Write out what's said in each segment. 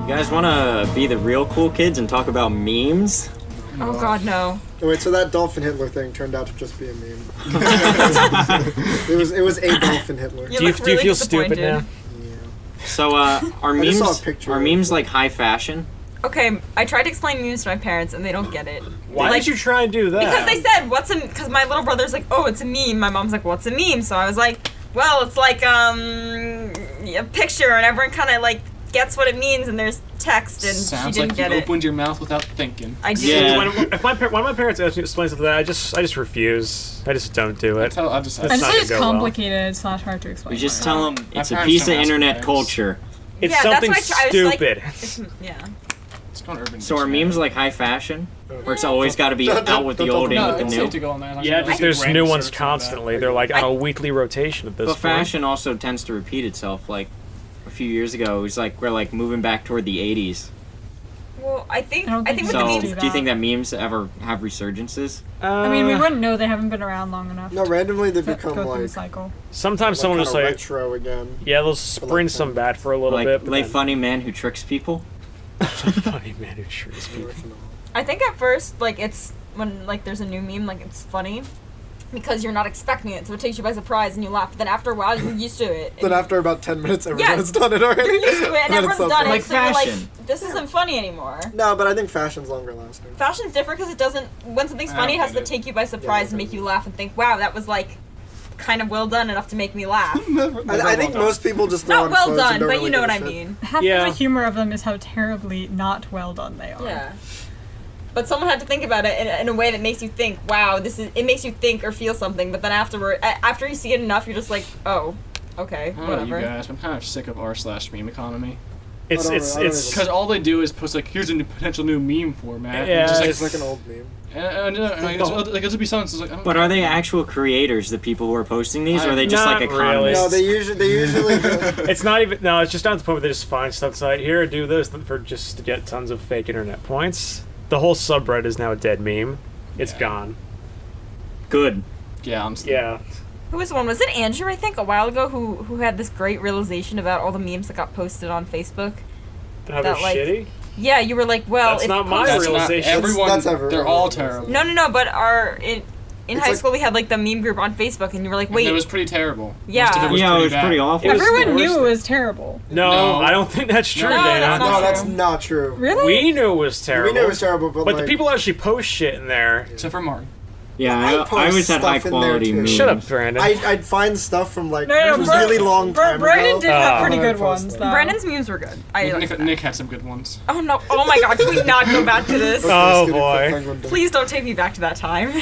You guys want to be the real cool kids and talk about memes? Oh god, no. Oh, wait, so that dolphin Hitler thing turned out to just be a meme. it was a dolphin Hitler. You Do you look really feel stupid now? Yeah. So, are just saw a memes picture are of memes it. like high fashion? Okay, I tried to explain memes to my parents and they don't get it. Why Like, did you try and do that? Because they said, because my little brother's like, oh, it's a meme. My mom's like, what's a meme? So I was like, well, it's like, a picture, and everyone kind of, like, gets what it means, and there's text, and Sounds she didn't like get you it. opened your mouth without thinking. I did. Yeah. If one of my parents asks me to explain something, I just refuse. I just don't do it. I'll just That's I just not think it's gonna go well. complicated / hard to explain. We just why. tell them it's a parents piece of don't ask internet things. culture. It's Yeah, something that's why I was like- stupid. Yeah. It's going urban. So are memes like high fashion? Where it's always got to be Don't- out with the don't- old, in no, with the it's new? safe to go on that. Yeah, Like, just there's random new ones search on that. constantly. They're like on a weekly rotation at this But point. fashion also tends to repeat itself. Like a few years ago, it was like we're like moving back toward the 80s. Well, I think I don't think with So the memes memes, do you think that memes ever have resurgences? I mean, we wouldn't know. They haven't been around long enough. No, randomly they to go become through the like, cycle. Sometimes someone kinda just like, retro again. yeah, they'll spring some bad for a little Like bit. but like then- funny man who tricks people? funny man who tricks people. I think at first, like, it's when, like, there's a new meme, like, it's funny because you're not expecting it, so it takes you by surprise and you laugh. But then after a while, you're used to it. Then after about 10 minutes, everyone Yeah. has done it already. You're used to it, and then it's everyone's done Like it, so you're fashion. like, this isn't funny anymore. No, but I think fashion's longer lasting. Fashion's different because it doesn't, when something's I funny, it don't has to get it. take you by surprise and make you laugh and think, wow, that was, like, kind of well done enough to make me laugh. I think most people just throw Not on well clothes done, and don't but really you know give what a I shit. mean. Half Yeah. of the humor of them is how terribly not well done they are. Yeah. But someone had to think about it in a way that makes you think, wow, it makes you think or feel something, but then after you see it enough, you're just like, oh, okay, I don't know about you whatever. guys, I'm kind of sick of r/meme economy. It's I don't it's really- it's Because all they do is post like, here's a potential new meme format. Yeah, and just, It's like an old meme. it'll be something. So it's like, I don't But are they actual creators, the people who are posting these, or are they just Not like really. economists? No, they usually do. it's not even no. It's just down to the point where they just find stuff like here, do this for just to get tons of fake internet points. The whole subreddit is now a dead meme. It's Yeah. gone. Good. Yeah, honestly. Yeah. Who was the one? Was it Andrew, I think, a while ago, who had this great realization about all the memes that got posted on Facebook? How they're That, like, shitty. Yeah, you were like, well, That's if not my That's not realization. everyone. That's everyone. They're all terrible. No, but in It's high like- school we had like the meme group on Facebook, and you were like, wait, It was pretty terrible. Yeah. Most of it was Yeah, pretty it was bad. pretty awful. It was Everyone the knew worst it was terrible. No, No. I don't think that's true, No, Dana. that's not No, true. that's not true. Really? We knew it was terrible. We knew it was terrible, but But like, the people actually post shit in there. Except for Mark. Yeah, I I post always had stuff high in there, quality too. memes. Shut up, Brandon. I'd find stuff from like No, really long time Brandon ago. did have pretty Oh. good ones, though. Brandon's memes were good. I liked Nick, that. Nick had some good ones. Oh no! Oh my God! Can we not go back to this? Oh, Skinny boy. Foot Penguin. Please don't take me back to that time.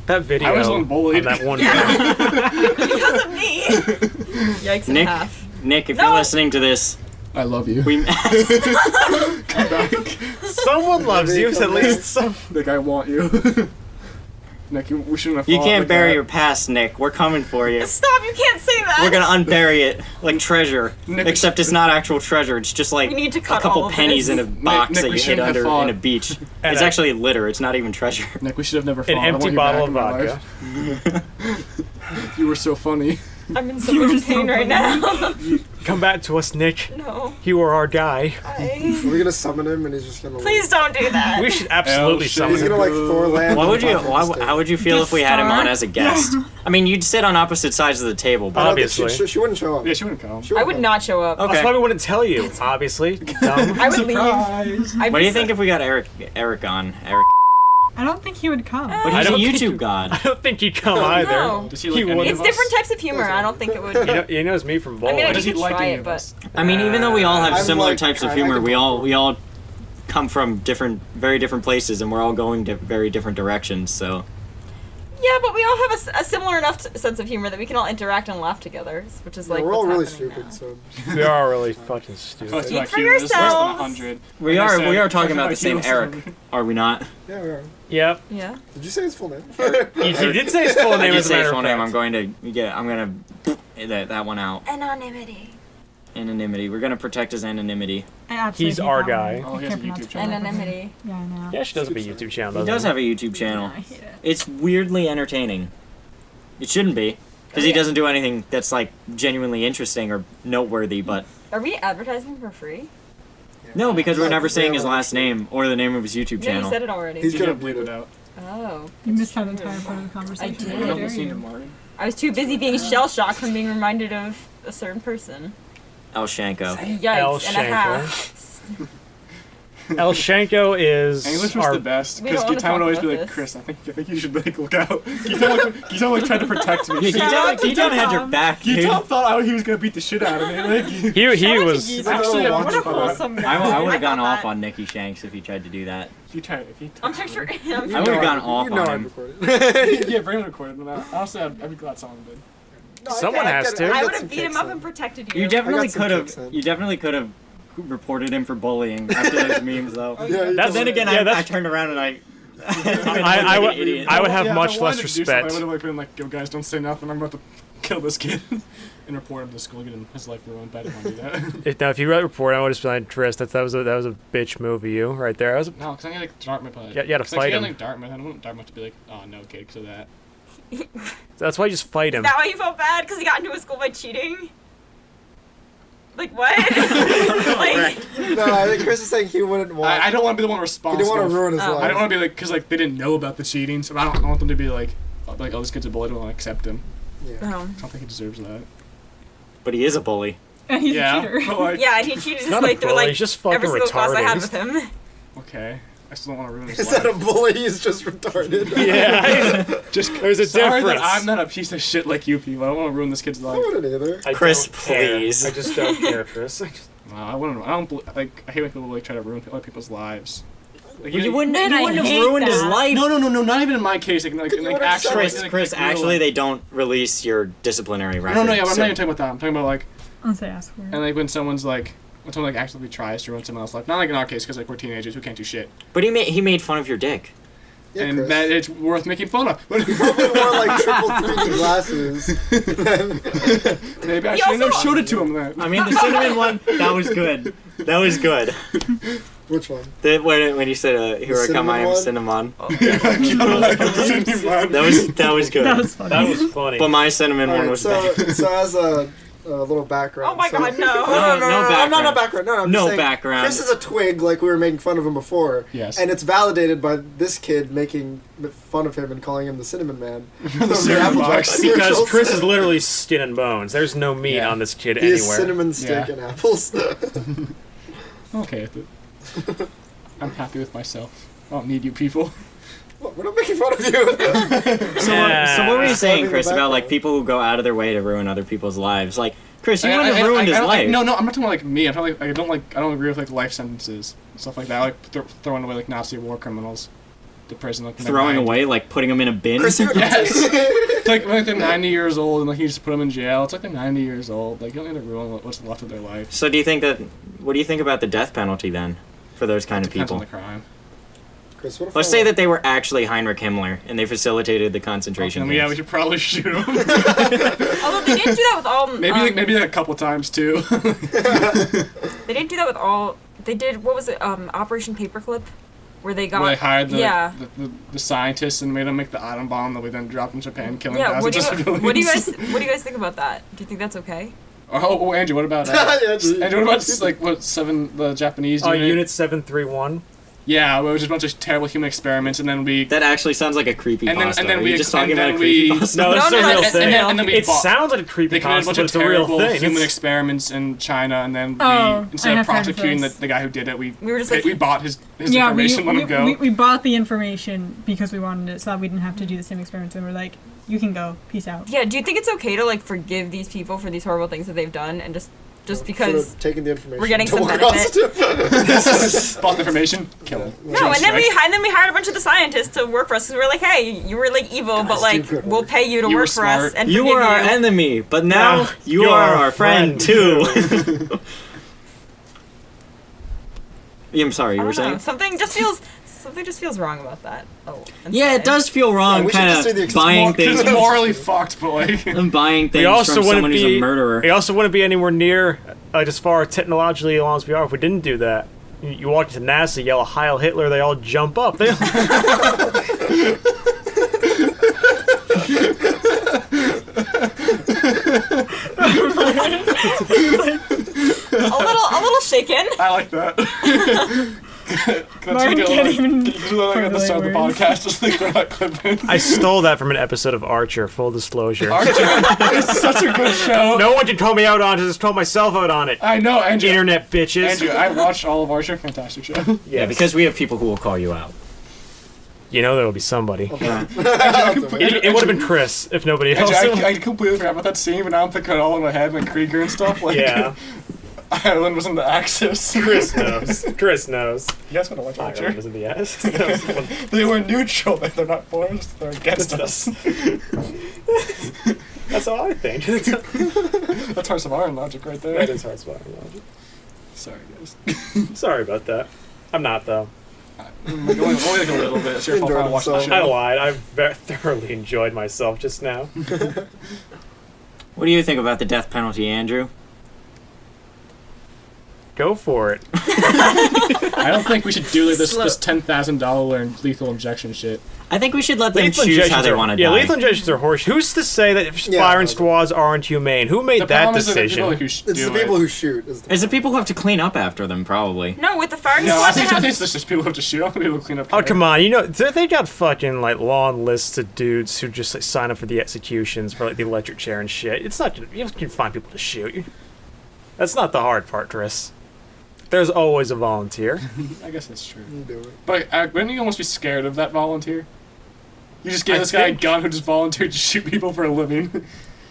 That video I was one bullied. on that one Because of me. Yikes and a Nick, half. Nick, if No. you're listening to this, I love you. we Come back. Someone loves you, at least some. Nick, I want you. Nick, we shouldn't have you fought can't like bury that. your past, Nick. We're coming for you. Stop! You can't say that. We're gonna unbury it like treasure. Nick, Except it's not actual treasure. It's just like We need to a cut couple all of pennies this. in a box Nick, that we you hid shouldn't have under fought. in a beach. And It's a- actually litter. It's not even treasure. Nick, we should have never fought. An I want empty you bottle back of in my vodka. life. You were so funny. I'm in so much pain right now. Come back to us, Nick. No. You were our guy. We're gonna summon him and he's just gonna. Please don't do that. We should absolutely shit. summon He's him. gonna like Thor land. Why on would you? top of Why, the stage. how would you feel if we had him star? on as a guest? I mean, you'd sit on opposite sides of the table, I but don't think Obviously. she wouldn't show up. Yeah, she wouldn't come. She I wouldn't would come. not show up. Okay. That's why we wouldn't tell you, obviously. Dumb. I would leave. Surprise. what do you think if we got Eric on? Eric, I don't think he would come. but I he's a don't think YouTube god. I don't think he'd come either. No. Does he like He any wouldn't. It's of us? different types of humor. I don't think it would. He knows me from I bowling. mean, I Does think he he'd like try any it, of but us? I mean, even though we all have I'm similar like- types of I humor, could we probably- all come from very different places, and we're all going very different directions. So yeah, but we all have a similar enough sense of humor that we can all interact and laugh together, which is like We're all really what's happening stupid, now. so. We are really fucking Talk stupid. to my for humor. It's less than yourselves. 100. we Like I are said, talking talk about to the same my Eric, humor. are we not? Yeah, we are. Yep. Yeah. Did you say his full name? He did say his full I name did as a say his matter full of name. fact. I'm gonna that one out. Anonymity. Anonymity. We're gonna protect his anonymity. I absolutely He's hate our that guy. one. Oh, I he has a can't YouTube pronounce channel. it. Anonymity. Yeah, I know. Yeah, she does have a YouTube channel. He doesn't does have a YouTube channel. I hate it. It's weirdly entertaining. It shouldn't be, because he doesn't do anything that's like genuinely interesting or noteworthy. But Are we advertising for free? No, because we're never saying his Yeah. last name or the name of his YouTube Yeah, you channel. said it already. He's You gonna can bleep it out. Oh. You missed that entire part of the conversation. I did. How I'm dare listening to you? Martin. I was too busy being shell-shocked from being reminded of a certain person. El Shanko. Yikes, El and a half. El Shanko is English was our the best We because don't wanna Gitano would always talk be about like, this. Chris, I think you should like look out. Gitano always tried to protect me. Yeah, Keaton had your back, dude. Gitano thought he was gonna beat the shit out of me. Like, he was actually, I What a wholesome guy. I would have gone thought off that. on Nicky Shanks if he tried to do that. if you I'm picturing him. I would've gone off You know on I him. recorded. yeah, bring him recorded. But honestly, I'd be glad someone did. No, I Someone get- I has get to. it. I got would some have beat him kicks up in. and protected you. You definitely some could have. kicks in. You definitely could have reported him for bullying after those memes, though. Yeah, you That's- But then again, yeah, I that's- turned around and I. I would- idiot. I would have Yeah, much if I wanted less to do something, respect. I would have like been like, "Yo, guys, don't say nothing. I'm about to kill this kid," and report him to school, get his life ruined. But I didn't want to do that. Now, if you wrote a report, I would just be like, Tris, that was a bitch move of you right there. That was a, No, because I had like Dartmouth. Yeah, you had to fight him. Like Dartmouth, I don't want Dartmouth to be like, "Oh no, kid," because of that. that's why you just fight Is him. that why you felt bad? Because he got into a school by cheating? Like, what? like, No, I think Chris is saying he wouldn't want. I don't want to be the one he responsible. didn't want to ruin his Oh. life. I don't want to be like, because like they didn't know about the cheating, so I don't want them to be like, oh, this kid's a bully. I don't want to accept him. Yeah. I don't think he deserves that. But he is a bully. And he's yeah, a cheater. but like, yeah, and he cheated his not a way through bully, like he's just fucking every single class I had retarded. with him. okay, I still don't want to ruin his Is life. that a bully? He's just retarded. Yeah, Just there's a sorry difference. that I'm not a piece of shit like you people. I don't want to ruin this kid's I life. wouldn't either. I Chris, don't care. please. I just don't care, Chris. No, I wouldn't. Like. I hate when people like try to ruin other people's lives. Like, You wouldn't. Man, You I wouldn't have hate ruined his that. life. No, not even in my case. Like You would've actually, said- Chris, real actually, life. they don't release your disciplinary record. No, yeah, but I'm so- not even talking about that. I'm talking about like, I'll say ask for it. and like when someone like actively tries to ruin someone else's life. Not like in our case, because like we're teenagers who can't do shit, But he made fun of your dick. Yeah, and Chris. that it's worth making fun of. He probably wore like triple 3D glasses. Maybe I He shouldn't have also- showed it to him then. I mean, the cinnamon one, that was good. That was good. Which one? When you said, "Here I come, I am cinnamon." That was good. That was funny. That was funny. But my cinnamon one Alright, was so bad. so as a little background. Oh my so, god, no. No I'm not background. a background. No, I'm No just saying, background. Chris is a twig, like we were making fun of him before. Yes. And it's validated by this kid making fun of him and calling him the Cinnamon Man. From the Cinnamon Apple Jack box. because commercials. Chris is literally skin and bones. There's no meat Yeah. on this kid He is anywhere. cinnamon steak Yeah. and apples. I'm okay with it. I'm happy with myself. I don't need you people. What, we're not making fun of you. So what were you saying, Describing Chris, the about like background. people who go out of their way to ruin other people's lives? Like, Chris, you wouldn't have I ruined his don't- life. No, I'm not talking about like me. I'm talking like I don't agree with like life sentences and stuff like that. I like throwing away like Nazi war criminals to prison. Like, when they're Throwing 90. away, like putting them in a bin. Chris, you Yes. It's like they're 90 years old and like you just put them in jail. It's like they're 90 years old. Like you don't need to ruin what's left of their life. So do you think that? What do you think about the death penalty then, for those kind of Depends on people? the crime. Chris, what if Let's I- say that they were actually Heinrich Himmler and they facilitated the concentration Okay, yeah, we camps. should probably shoot them. Although they didn't do that with all. maybe like a couple times too. They didn't do that with all. They did. What was it? Operation Paperclip, where they got. Where they hired yeah. the scientists and made them make the atom bomb that we then dropped in Japan, killing Yeah. thousands of civilians. What do you guys think about that? Do you think that's okay? Oh, Andrew, what about Yeah, Andrew, what about like the Japanese unit? Unit 731. Yeah, where it was just a bunch of terrible human experiments, and then we. That actually sounds like a creepy And then- pasta. and then Are we you ex- just talking and about a then creepy we- pasta? No, it's No, a no, real and- thing. and then we It bought- sounds like a creepy They committed a pasta, bunch but of it's a real terrible thing. human It's- experiments in China, and then Oh, instead I of have heard of prosecuting this. the guy who did it, we We were just like- we bought his Yeah, information, let him go. we bought the information because we wanted it, so that we didn't have to do the same experiments. And we're like, you can go, peace out. Yeah. Do you think it's okay to like forgive these people for these horrible things that they've done, and just Should because? have taken the information. we're getting some double crossed him. Bought the information, kill him. No, and then we hired a bunch of the scientists to work for us because we were like, hey, you were like evil, but Guys, like do good we'll work. pay you to You were work for us smart. and You forgive were our you. enemy, but now Now you are our friend too. Yeah, I'm sorry, you I were don't know. saying? Something just feels wrong about that. Oh. Yeah, it inside. does feel wrong, we should kind just do the of buying It's things. morally fucked, but like. I'm buying things also from wouldn't someone who's be- a murderer. We also wouldn't be anywhere near as far technologically along as we are if we didn't do that. You walk into NASA, yell Heil Hitler, they all jump up. They little shaken. I like that. Martin can't even Like at the start of the formulate podcast, just think they're not clipping. I stole that from an episode of Archer. Full disclosure. Archer, it's such a good show. No one can call me out on it. Just call myself out on it. I know, Andrew. Internet bitches. Andrew, I watched all of Archer. Fantastic show. Yeah, because we have people who will call you out. You know there will be somebody. Yeah. It would have been Chris if nobody else. Andrew, I completely forgot about that scene, but now I'm thinking it all in my head, like Krieger and stuff. Like, Yeah. Ireland was in the Axis. Chris knows. Chris knows. You guys want to watch Ireland Archer? was in the ass. They were neutral. They're not for us. They're against us. That's all I think. That's Hearts of Iron logic right there. That is hard spot. Sorry, guys. Sorry about that. I'm not though. only like a little bit. It's your fault for not watching the Enjoyed I show. lied. I thoroughly enjoyed myself just now. What do you think about the death penalty, Andrew? Go for it. I don't think we should do like this Slow. $10,000 lethal injection shit. I think we should let them Lethal choose how injections they are want to die. yeah. Lethal injections are horse. Who's to say that Yeah, firing no, squads aren't humane? Who made The that problem is that the decision? people who It's do the people it. who shoot. Is the It's the people who have to clean up after them, probably. No, with the firing No, I squad, they think have. it's just people who have to shoot. I don't think people who clean up. Oh come on! You know they got fucking like long lists of dudes who just like sign up for the executions for like the electric chair and shit. It's not you can find people to shoot. That's not the hard part, Chris. There's always a volunteer. I guess that's true. You do it. But wouldn't you almost be scared of that volunteer? You just gave I this guy a think- gun who just volunteered to shoot people for a living. To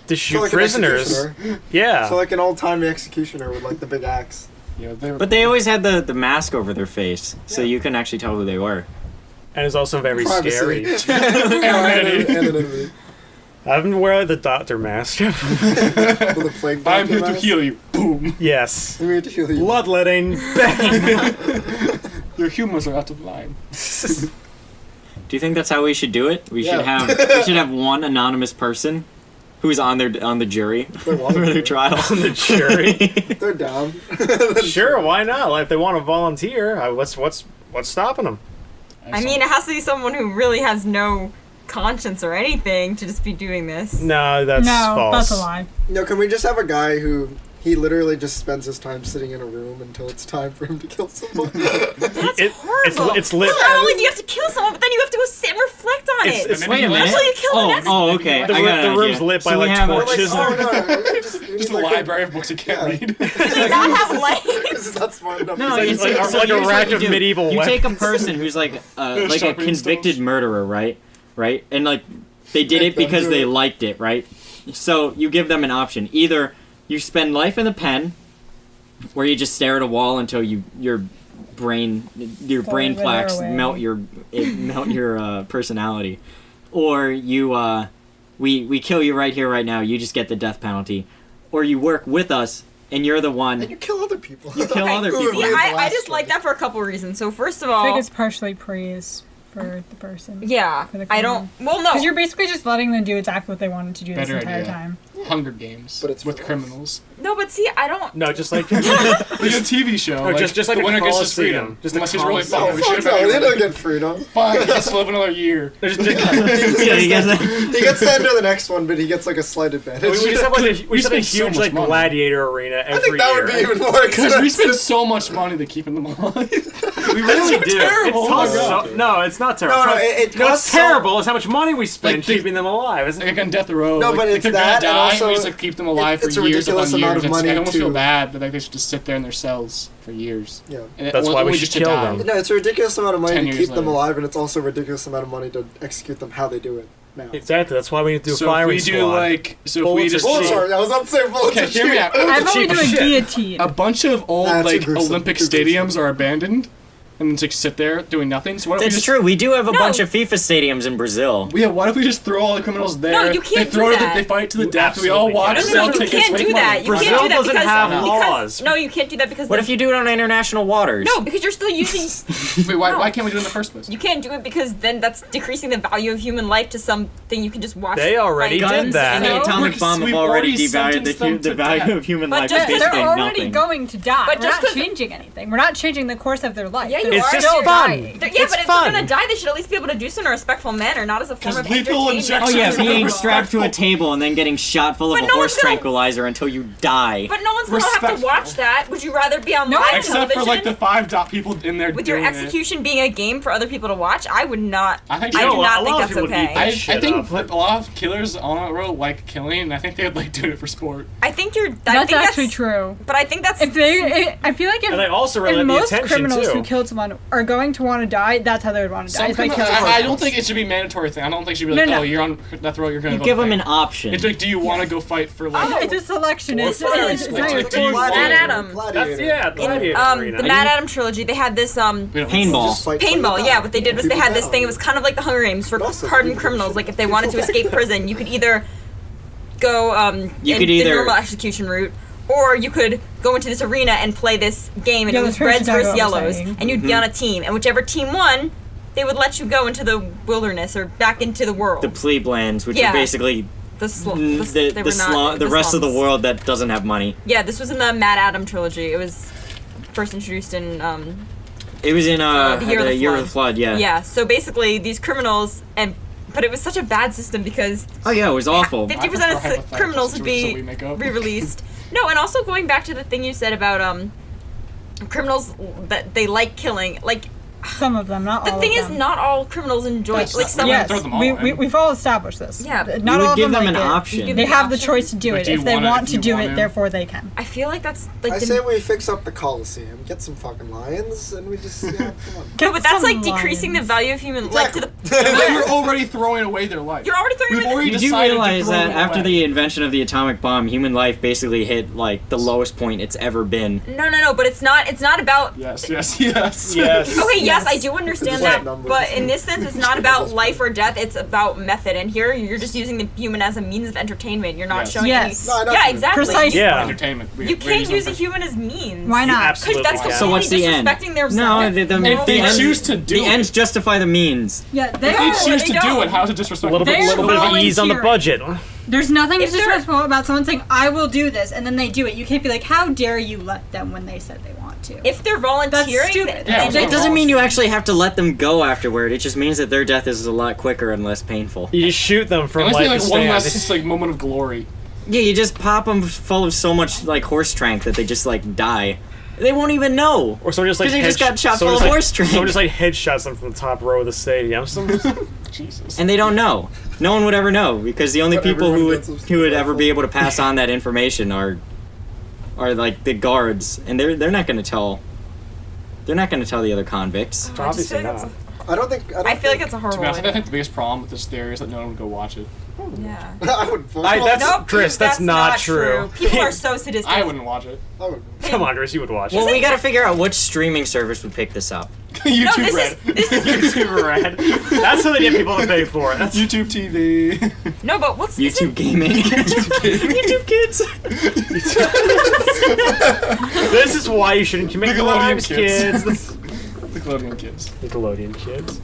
So shoot like an prisoners. executioner. Yeah. So like an old-time executioner with like the big axe. Yeah, they were. But they always had the mask over their face, so Yeah. you couldn't actually tell who they were. and it's also very Privacy. scary. Anonymity. I haven't wear the doctor mask. With a plague I'm here doctor to mask. heal you. Boom. Yes. I'm here to heal you. Bloodletting. Bang. Your humors are out of line. Do you think that's how we should do it? We should Yeah. have one anonymous person who's on the jury They want for to their do it. trial. On the jury. They're down. Sure, why not? Like, if they want to volunteer, what's stopping them? I mean, it has to be someone who really has no conscience or anything to just be doing this. No, that's no, false. that's a lie. No, can we just have a guy who he literally just spends his time sitting in a room until it's time for him to kill someone? That's horrible. It's lit. Not only do you have to kill someone, but then you have to sit and reflect on It's- it. it's- Wait a minute. Until you kill the next Oh, okay. The I room- got an the room's idea. lit by, So we like, have a- torches. Oh, no, we Just a need, like, library of books you can't yeah. read. Do not have lights. This is not smart enough. No, It's it's like- so like a here's what rack you of do. medieval You take a weapons. person who's like a Sharpening convicted stones. murderer, right? And like they did it Make them because do they it. liked it, right? So you give them an option. Either you spend life in the pen, where you just stare at a wall until your brain wither plaques away. melt your personality, or you we kill you right here right now. You just get the death penalty, or you work with us and you're the one. And you kill other people. You kill other Who people. See, remains the I last just like one. that for a couple reasons. So first of I think all, it's partially praise for the person. yeah, for the I don't. Well, no. Because you're basically just letting them do exactly what they wanted to do Better this entire idea. time. Hunger Games, But it's with for us. criminals. No, but see, I don't. No, just like Like a TV show. No, just like the a winner gets his Coliseum. freedom. Just a Unless he's really Coliseum. No, fucking. We fuck should no, have they don't get freedom. Fine, he gets to live another year. there's Yeah, you guys- He gets to enter the next one, but he gets like a slight advantage. we just have like a, we just have a spend so huge much like money. gladiator arena every I think that year. would be even more Because we spend expensive. so much money to keeping them alive. we really do. terrible. It's Oh my costs God. so, no, it's not terrible. No, it No, costs it's terrible. It's how much money we spend Like, they- keeping them alive. Isn't Like it? on death row. No, like, but like it's they're that, gonna and die, also and we just like keep them alive it's for a years upon ridiculous amount years. of It's- money I almost feel to- bad that like they should just sit there in their cells for years. Yeah. And That's why we only should just to kill die. them. No, it's a ridiculous amount of money 10 to years keep them later. alive, and it's also a ridiculous amount of money to execute them how they do it now. Exactly. That's why we need to do a So if firing we do squad. like, so if we Bullets just are Bullets cheap. are. I was about to say bullets okay, are hear me cheap. out. I thought we cheap do a as shit. guillotine. A bunch of old Nah, like too gruesome. Olympic Too gruesome. stadiums are abandoned, and just sit there doing nothing. So what if we That's just true. We do have a No. bunch of FIFA stadiums in Brazil. Yeah, what if we just throw all the criminals there? No, you can't They throw do to the, that. they fight to the You death. We all absolutely watch. can't. No, sell you tickets, can't make do money. that. You Brazil can't do that doesn't because, have because laws. no, you can't do that because What if you do it on international waters? no, because you're still using. Wait, why can't we do it in the first place? You can't do it because then that's decreasing the value of human life to something you can just watch. They already like, did Guns that. and the No. atomic We've bomb have already already devalued sentenced them the to value death. of human But life. just- It's They're basically already nothing. going to die. But We're just not 'cause- changing anything. We're not changing the course of their life. Yeah, who It's are just still fun. dying. Yeah, It's but if fun. they're gonna die, they should at least be able to do so in a respectful manner, not as a form of Because lethal entertainment. Oh injection. yeah, being strapped to a table and then getting shot full of But a no horse one's gonna- tranquilizer until you die. But no one's gonna have to Respectful. watch that. Would you rather be on No, live Except for like television the 5 people in there with your doing it. execution being a game for other people to watch? I would not. I think I so. do a not lot think of that's people would eat okay. that I shit think up. like, a lot of killers on that road like killing, and I think they'd like doing it for sport. I think you're. I That's think actually true. But I think that's. If they, I feel like And they also if really like the most attention criminals too. who killed someone are going to want to die, that's how they would want to die. Some is by criminals- killing I don't criminals. think it should be a mandatory thing. I don't think it should be No, like, no. oh, you're on death row, you're gonna You go give them fight. an option. It's like, do you want to go fight for like? It's a selection. It's Gladiator. not Like, your do you choice. want- Mad Adam. That's yeah, Gladiator Arena. The Mad Adam trilogy. They had this We don't- Paintball. Just fight paintball. like Yeah, that. what they did was they People had this down. thing. It was kind of like the Hunger Games for Massive hardened people criminals. should Like if they wanted to people escape back. prison, you could either go You in could the either- normal execution route, or you could go into this arena and play this game, and Yeah, it that's was reds what I'm versus yellows, saying. and you'd be on a team, and whichever team won, they would let you go into the wilderness or back into the world. The plebe lands, which Yeah. are basically the sl- the, they were not the rest of the slums. world that doesn't have money. Yeah, this was in the Mad Adam trilogy. It was first introduced in It was in The Year of the Year of Flood. the Flood, yeah. yeah. So basically, these criminals but it was such a bad system because Oh yeah, it was awful. 50% of hypothetical criminals would situations that we be make up. re-released. No, and also going back to the thing you said about criminals that they like killing. Like Some of them, not the all thing of is, them. not all criminals enjoy. That's Like not- some. Yeah. Yes, throw them all in. we've all established this. Yeah. Not You all would of give them them like an it. option. You They give have the option. choice to do Like, it. do you If they wanna- want if to you do wanna- it, therefore they can. I feel like that's like I the. say we fix up the Coliseum, get some fucking lions, and we just have fun. No, but that's Some like decreasing the lions. value of human like to the. But you're already throwing away their life. You're already throwing We've away already You do decided realize to throw that them after away. the invention of the atomic bomb, human life basically hit like the lowest point it's ever been. No, but it's not about. Yes. Yes. Okay, yes, I do understand Just that, numbers. but in this sense, it's not about life or death. It's about method, and here you're just using the human as a means of entertainment. You're not Yes. showing Yes. No, I know any. Yeah, you- exactly. Precisely. Yeah. Entertainment. You can't use a human as means. Why not? absolutely Because that's can. completely So what's the end? disrespecting their No, the If they ends- choose to do the it. ends justify the means. Yeah, If they choose to they do don't. it, how is it A disrespectful? little bit, They're little bit of ease on the budget. There's nothing If they're- disrespectful about someone saying, I will do this, and then they do it. You can't be like, how dare you let them when they said they want to. If they're volunteering, stupid. Yeah, then That doesn't mean you actually have to let them go afterward. It just means that their death is a lot quicker and less painful. You just shoot them from Unless like they the like one stand. last like moment of glory. Yeah, you just pop them full of so much like horse strength that they just like die. They won't even know. Or someone just like 'Cause they just got shot someone full of just, like- horse strength. Someone just like headshots them from the top row of the stadium. Jesus. And they don't know. No one would ever know because the only But people who everyone gets would ever awful. be able to pass on that information are like the guards, and they're not going to tell. They're not going to tell the other convicts. Obviously not. I don't think. I feel like it's a To horrible. be honest, I idea. think the biggest problem with this theory is that no one would go watch it. Yeah. I would. That's- Nope, Chris, that's not true. People are so sadistic. I wouldn't watch it. I would. Come on, Chris, you would watch Well, it. we got to figure out which streaming service would pick this up. YouTube No, this Red. is this is YouTube Red. That's how they get people to pay for it. That's YouTube TV. no, but what's YouTube gaming. YouTube kids. This is why you shouldn't commit Nickelodeon crimes, kids. kids. Nickelodeon Kids. Nickelodeon kids.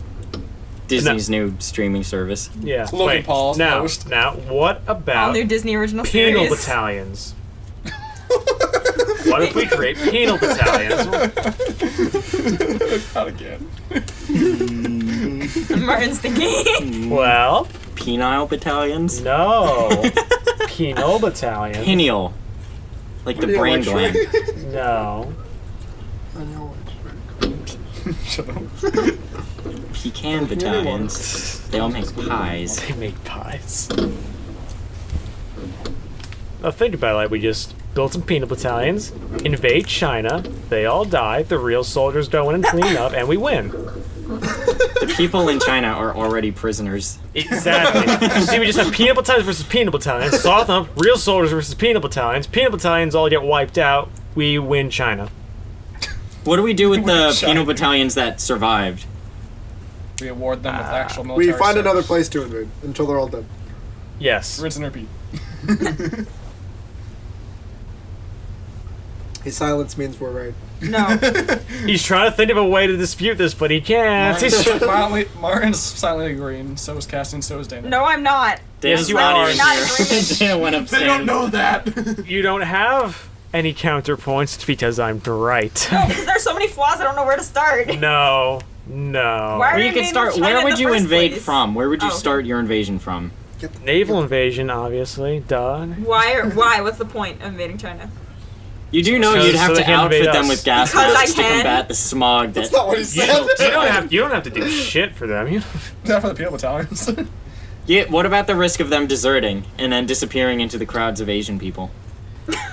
Disney's new streaming service. Yeah. Logan Wait, Paul's now, post. now, what all about new Disney original penal series? battalions? What if we create penal battalions? Not again. Martin's thinking. Well, Penile battalions. no. Penal battalions. Pineal. Like the Yeah, brain like gland. No. I know. Shut up. Pecan battalions. They all make pies. They make pies. Now think about it, like we just built some penal battalions, invade China, they all die, the real soldiers go in and clean up, and we win. The people in China are already prisoners. Exactly. See, we just have penal battalions versus penal battalions, soft up, real soldiers versus penal battalions all get wiped out, we win China. What do we do with the China. penal battalions that survived? We award them with actual military We find service. another place to invade until they're all dead. Yes. Rinse and repeat. His silence means we're right. No. He's trying to think of a way to dispute this, but he can't. Martin's silently agreeing. So is Cassie, and so is Dana. No, I'm not. Yes, you Not are. even- not agreement. Dana went They upstairs. don't know that. You don't have any counterpoints. It's because I'm right. No, because there's so many flaws. I don't know where to start. No. Why are Or you you could invading start. China Where in would the you first invade place? from? Where would you Oh, okay. start your invasion from? Naval invasion, obviously. Duh. Why? What's the point of invading China? You do know So- you'd have so they to can invade outfit them us. with gas Because masks I to can? combat the smog that. That's not what he said. You don't have to do shit for them. You Not for the peanut battalions. Yeah. What about the risk of them deserting and then disappearing into the crowds of Asian people?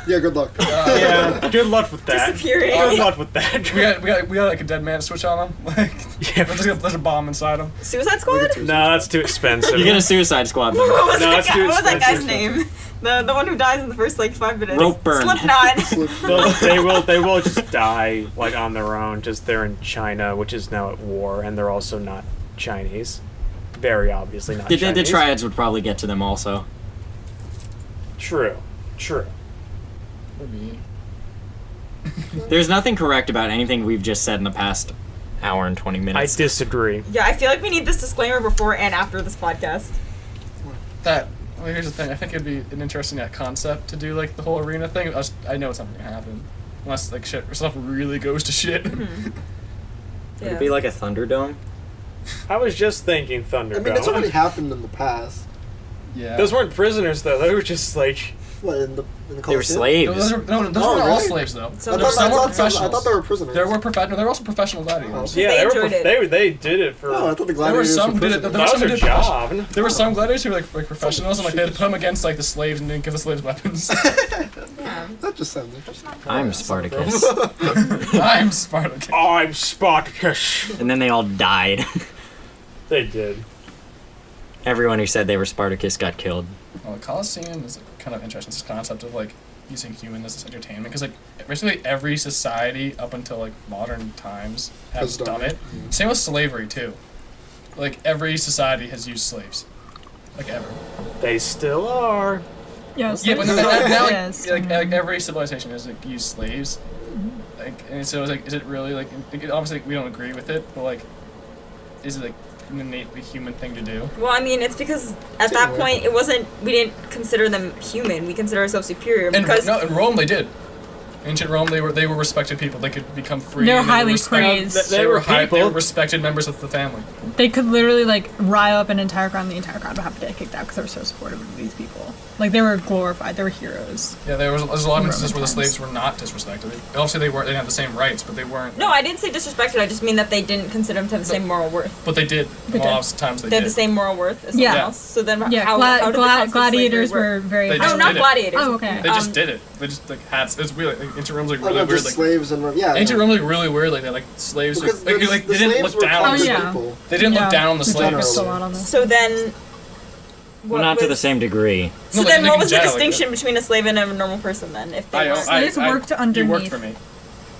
Yeah, good luck. yeah. Good luck with that. Disappearing. Good luck with that. we got like a dead man switch on them. Like Yeah. there's a bomb inside them. Suicide Squad? No, that's too expensive. You get a Suicide Squad member. What was, No, that, it's guy, too what was that guy's expensive. name? The one who dies in the first like 5 minutes. Rope burn. Slipknot. They will just die like on their own. Just they're in China, which is now at war, and they're also not Chinese. Very obviously not The Chinese. triads would probably get to them also. True. I mean, There's nothing correct about anything we've just said in the past hour and 20 I minutes. disagree. Yeah, I feel like we need this disclaimer before and after this podcast. well, here's the thing. I think it'd be an interesting concept to do like the whole arena thing. I know it's not gonna happen unless like stuff really goes to shit. Would Yeah. it be like a Thunderdome? I was just thinking Thunderdome. I mean, it's already happened in the past. Yeah. Those weren't prisoners though. They were just like What, in the They were Coliseum? slaves. Those Oh, weren't all really? slaves though. So I there's thought, Some were I professionals. thought they were prisoners. There were also professional gladiators. Oh. yeah, They they enjoyed it. they did it for Oh, I thought the There were gladiators some were who did it. prisoners. There were that was some who their did job. There were some gladiators who were like professionals and like they had to put them against like the slaves and didn't give the slaves weapons. Yeah. That just sounds interesting. I'm Spartacus. I'm Spartacus. I'm Spartacus. And then they all died. They did. Everyone who said they were Spartacus got killed. Well, the Colosseum is like, kind of interesting. This concept of like using humans as entertainment because like basically every society up until like modern times has Has done done it. it, yeah. Same with slavery too. Like every society has used slaves, like ever. They still are. Yeah, Yeah, but so- now like, yes. like every civilization has like used slaves. Like, and so it's like, is it really like? Obviously, we don't agree with it, but like, is it like an innately human thing to do? Well, I mean, it's because at that point it wasn't. We didn't consider them human. We consider ourselves superior And because no, in Rome they did. Ancient Rome, they were respected people. They could become free. They were and highly respected- praised. They were They people. were respected members of the family. They could literally like rile up an entire crowd, and the entire crowd would have to get kicked out because they were so supportive of these people. Like they were glorified. They were heroes. Yeah, there's a lot of Roman instances where the times. slaves were not disrespected. Obviously, they didn't have the same rights, but they weren't. no, I didn't say disrespected. I just mean that they didn't consider them to have the same moral worth. But they did. They A lot did. of times they They did. had the same moral worth as someone Yeah. else. So then, Yeah, how did the concept of gladiators slavery were work? very. They Oh, just not did it. gladiators. Oh, okay. They just did it. They just like had. It's weird. Like, ancient Rome's like Oh, really no, weird. just Like slaves and yeah. ancient Rome like really weird. Like that. Like slaves. Because Like, the they slaves didn't look were down. common Oh, yeah. people. They didn't Yeah. look down on the We slaves. focused a lot on this. So then, what Well, not to the was- same degree. So No, then, they what can was the jail, like, distinction between a slave and a normal person then? If they weren't? Slaves worked You worked underneath. for me,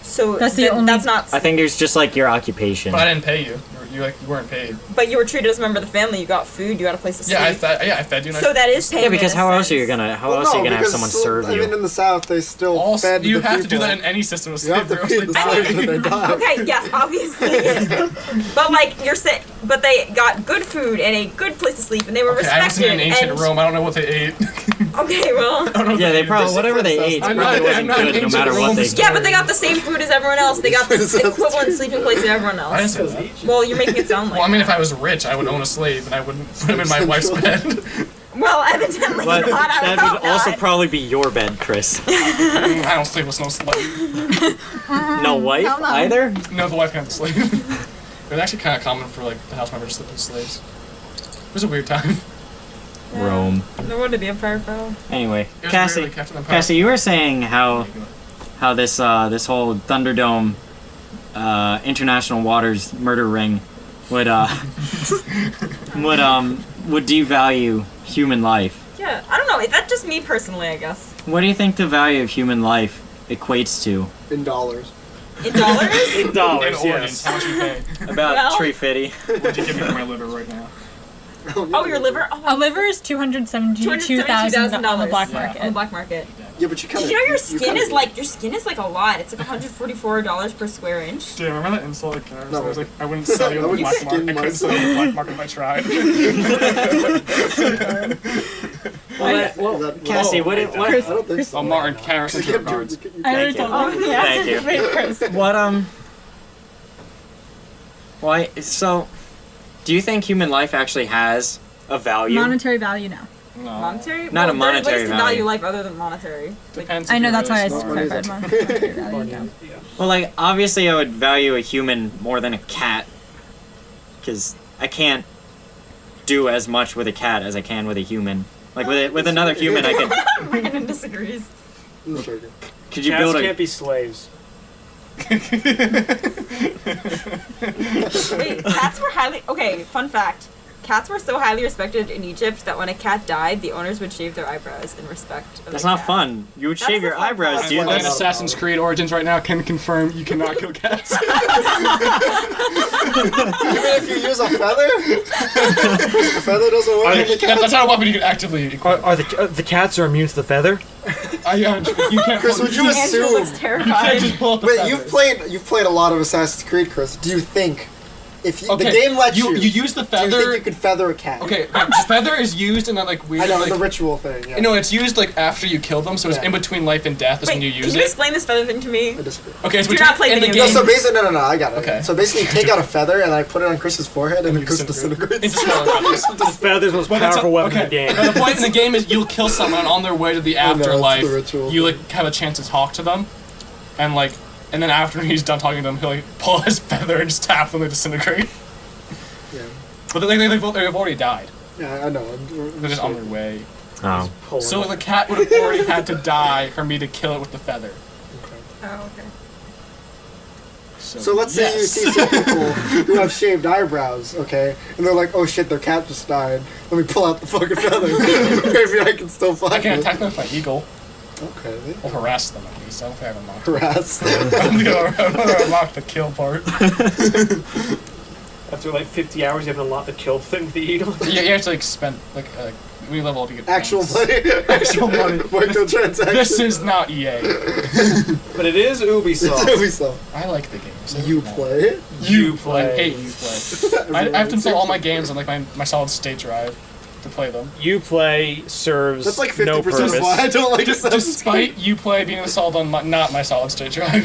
So That's the then only- that's not. I think there's just like your occupation. but I didn't pay you. You weren't paid. But you were treated as a member of the family. You got food. You got a place to sleep. Yeah, I fed you. And So that is payment. Yeah, because in how a else are you sense. gonna Well, else are you no, gonna have because someone sl- serve I mean, you? in the South, they still all fed you the have to do people. that in any system of You have slavery. to feed the slaves when they die. Okay, yes, obviously. But like you're saying, but they got good food and a good place to sleep, and they were Okay, I wasn't respected. in ancient and, Rome. I don't know what they ate. Okay, well. Yeah, they probably whatever they ate I'm probably not- wasn't I'm not good no ancient matter what Rome they story. Yeah, but they got the same food as everyone else. They got the equivalent sleeping place as everyone I didn't else. say that. Well, you're making it sound like. Well, I mean, if I was rich, I would own a slave and I wouldn't put him in my wife's bed. Well, evidently But not. I that hope would also not. probably be your bed, Chris. I don't sleep with no slave. No wife no. either. No, the wife can't have the slave. It was actually kind of common for like the house members to sleep with slaves. It was a weird time. Rome. No wonder the Empire fell. Anyway, It was Cassie, weird, like, Captain Empire. Cassie, you were saying how this this whole Thunderdome international waters murder ring would would devalue human life. Yeah, I don't know. That's just me personally, I guess. What do you think the value of human life equates to? In dollars. In dollars? In In dollars, organs, yes. how much you pay? About Well- 350. What'd you give me for my liver right now? Oh, your liver? Oh, A liver is $272,000 on the black Yeah. market. on the black market. Yeah, but you kind Did of. you know your skin is like a lot? It's like $144 per square inch. Do you remember that insult? Like, I No. was like, I wouldn't sell you I on the wouldn't black market. skin I couldn't sell you on the black market if I tried. Cassie, what? I don't think so. Oh, Martin, Karis, and your guards. I already Thank told you. you. Thank you. Wait, Chris. What Why? So, do you think human life actually has a value? Monetary value now. No. Monetary? Not a monetary There's ways to value. value life other than monetary. Like, Depends. I if know you're that's why I really smart. clarified monetary value now. Well, like obviously, I would value a human more than a cat, because I can't do as much with a cat as I can with a human. Like with another human, I could. Brandon disagrees. I'm joking. Could you Cats build a? can't be slaves. Wait, cats were highly... Okay, fun fact. Cats were so highly respected in Egypt that when a cat died, the owners would shave their eyebrows in respect of That's the not cat. fun. You would That shave is a your fun eyebrows, fact. dude. Playing That's Assassin's Creed Origins right now can confirm you cannot kill cats. Even if you use a feather, the feather doesn't work. on the cat. That's not a weapon you can actively. Are the cats are immune to the feather? You can't. Chris, would you Andrew assume? looks You can't terrified. just pull up the Wait, feather. you've played a lot of Assassin's Creed, Chris. Do you think if you, Okay, the game lets you use the do you think feather. you could feather a cat? Okay, feather is used in that like weird. I know like, the ritual thing. Yeah. No, it's used like after you kill them, so it's Yeah. in between life and death is Wait, when you can use you it. explain this feather thing to me? I disagree. Okay, it's Do between not play in the video game. No, so basically, no, I got it. Okay. So basically, you take out a feather and I put it on Chris's forehead, and then Chris disintegrates. It's a smaller feathers. The feather's the most Well, that's powerful weapon in the okay. game. But the point in the game is you'll kill someone on their way to the I know, it's the afterlife. ritual You thing. like have a chance to talk to them, and then after he's done talking to them, he'll like pull his feather and just tap them and disintegrate. Yeah. But they've already died. Yeah, I know. They're just on their way. Oh. So the cat would have already had to die for me to kill it with the feather. Oh, okay. So let's say you see some people who have shaved eyebrows, okay, and they're like, "Oh shit, their cat just died. Let me pull out the fucking feather. Maybe I can still find I can it." attack them with my eagle. Okay. Or harass them at least. I don't think I have a mock. Harass. I'm gonna unlock the kill part. After like 50 hours, you have to unlock the kill thing with the eagle. Yeah, you have to like spend like when you level up, you get Actual points. money. Actual money. Microtransactions. This is not EA. But it is Ubisoft. we saw. I like the game. So You play. You play. I hate you play. I have to install all my games on like my solid state drive to play them. You play serves That's like no 50% purpose. why I don't like Assassin's Creed. Despite you play being installed on not my solid state drive.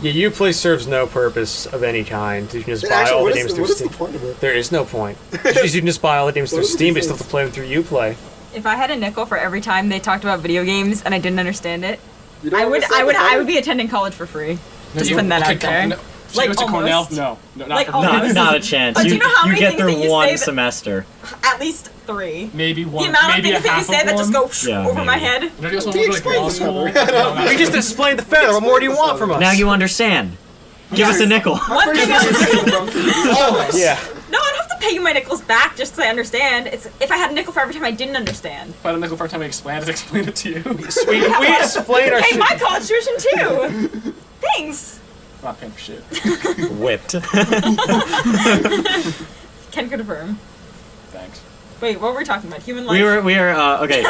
Yeah, you play serves no purpose of any kind. You can just buy Actually, all what the is games the, through what is the Steam. point of it? There is no point. You can just buy all the games What through are the Steam, but you still difference? have to play them through Uplay. If I had a nickel for every time they talked about video games and I didn't understand it, You don't I would understand the be attending college for free. Just you- putting that okay, out there. No, she Like, goes to Cornell? almost. No, not Like, for almost. free. Not a chance. Do you know how many get things through that you one say that- semester. At least 3. Maybe one. The amount of maybe things a that you half say of that just one. go Yeah, over my maybe. head. Don't you also He want to go to like law explains school? it. No, not We just explained the feather. What more do you want from us? Now you understand. Give us a nickel. One thing Always. Yeah. No, I'd have to pay you my nickels back just because I understand. It's if I had a nickel for every time I didn't understand. If I had a nickel for every time I explained it to you. We explain our Hey, shit. my college tuition too. Thanks. I'm not paying for shit. Whipped. Can confirm. Thanks. Wait, what were we talking about? Human life. we were okay.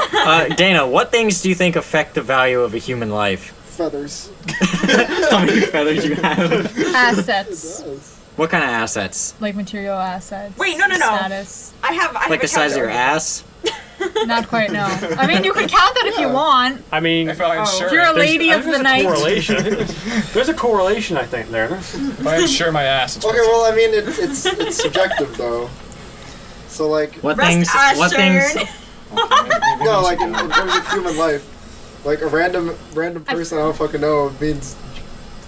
Dana, what things do you think affect the value of a human life? Feathers. How many feathers you have? It Assets. does. What kind of assets? Like material assets. Wait, no. Status. I have Like the size of your ass? Not quite, no. I mean, you can count that if you want. I mean, If I'm sure, If you're a there's- lady I of think the there's a night. correlation. There's a correlation, I think, there. if I'm sure my ass. It's Okay, well, I mean, it's subjective though. So like, What Rest things? What things? assured. no, like in terms of human life, like a random person I don't fucking know means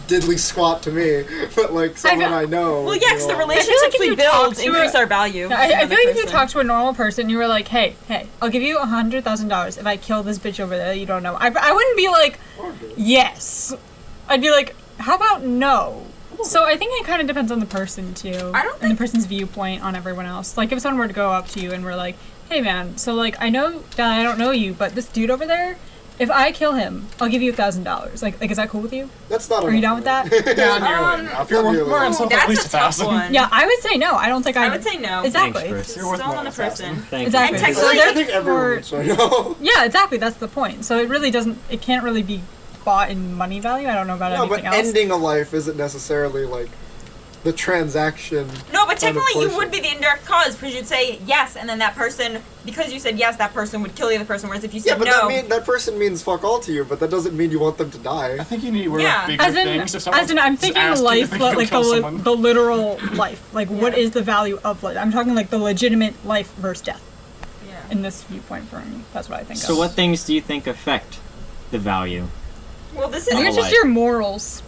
diddly squat to me, but like someone I know. Well, yeah, because the you know, relationships if we you talk build to increase our value. I feel like if you talk to a normal person, you were like, hey, I'll give you $100,000 if I kill this bitch over there that you don't know. I wouldn't be like, yes. I'd be like, how about no? So I think it kind of depends on the person too. I don't and the person's viewpoint on everyone else. Like if someone were to go up to you and we're like, hey man, so like I know that I don't know you, but this dude over there, if I kill him, I'll give you $1,000. Like is that cool with you? That's not. Are you down with that? not nearly enough. You're not nearly more enough. on That's at least a tough 1,000. one. Yeah, I would say no. I don't think I would say no. Exactly. Thanks, Chris. It's You're worth still more on a than 1,000. person. Thank Exactly. And So technically, I think therefore, everyone should know. yeah, exactly. That's the point. So it really doesn't. It can't really be bought in money value. I don't know about No, but anything else. ending a life isn't necessarily like the transaction. No, but technically you portion. would be the indirect cause because you'd say yes, and then that person, because you said yes, that person would kill the other person. Whereas if you Yeah, said but no, that person means fuck all to you, but that doesn't mean you want them to die. I think you need to worry Yeah. about bigger As in, things. If someone I'm thinking asks you life, if they can like kill someone. the literal life. Like, what Yeah. is the value of life? I'm talking like the legitimate life versus death yeah. in this viewpoint for me. That's what I think So of. what things do you think affect the value? Well, this I think is it's just your morals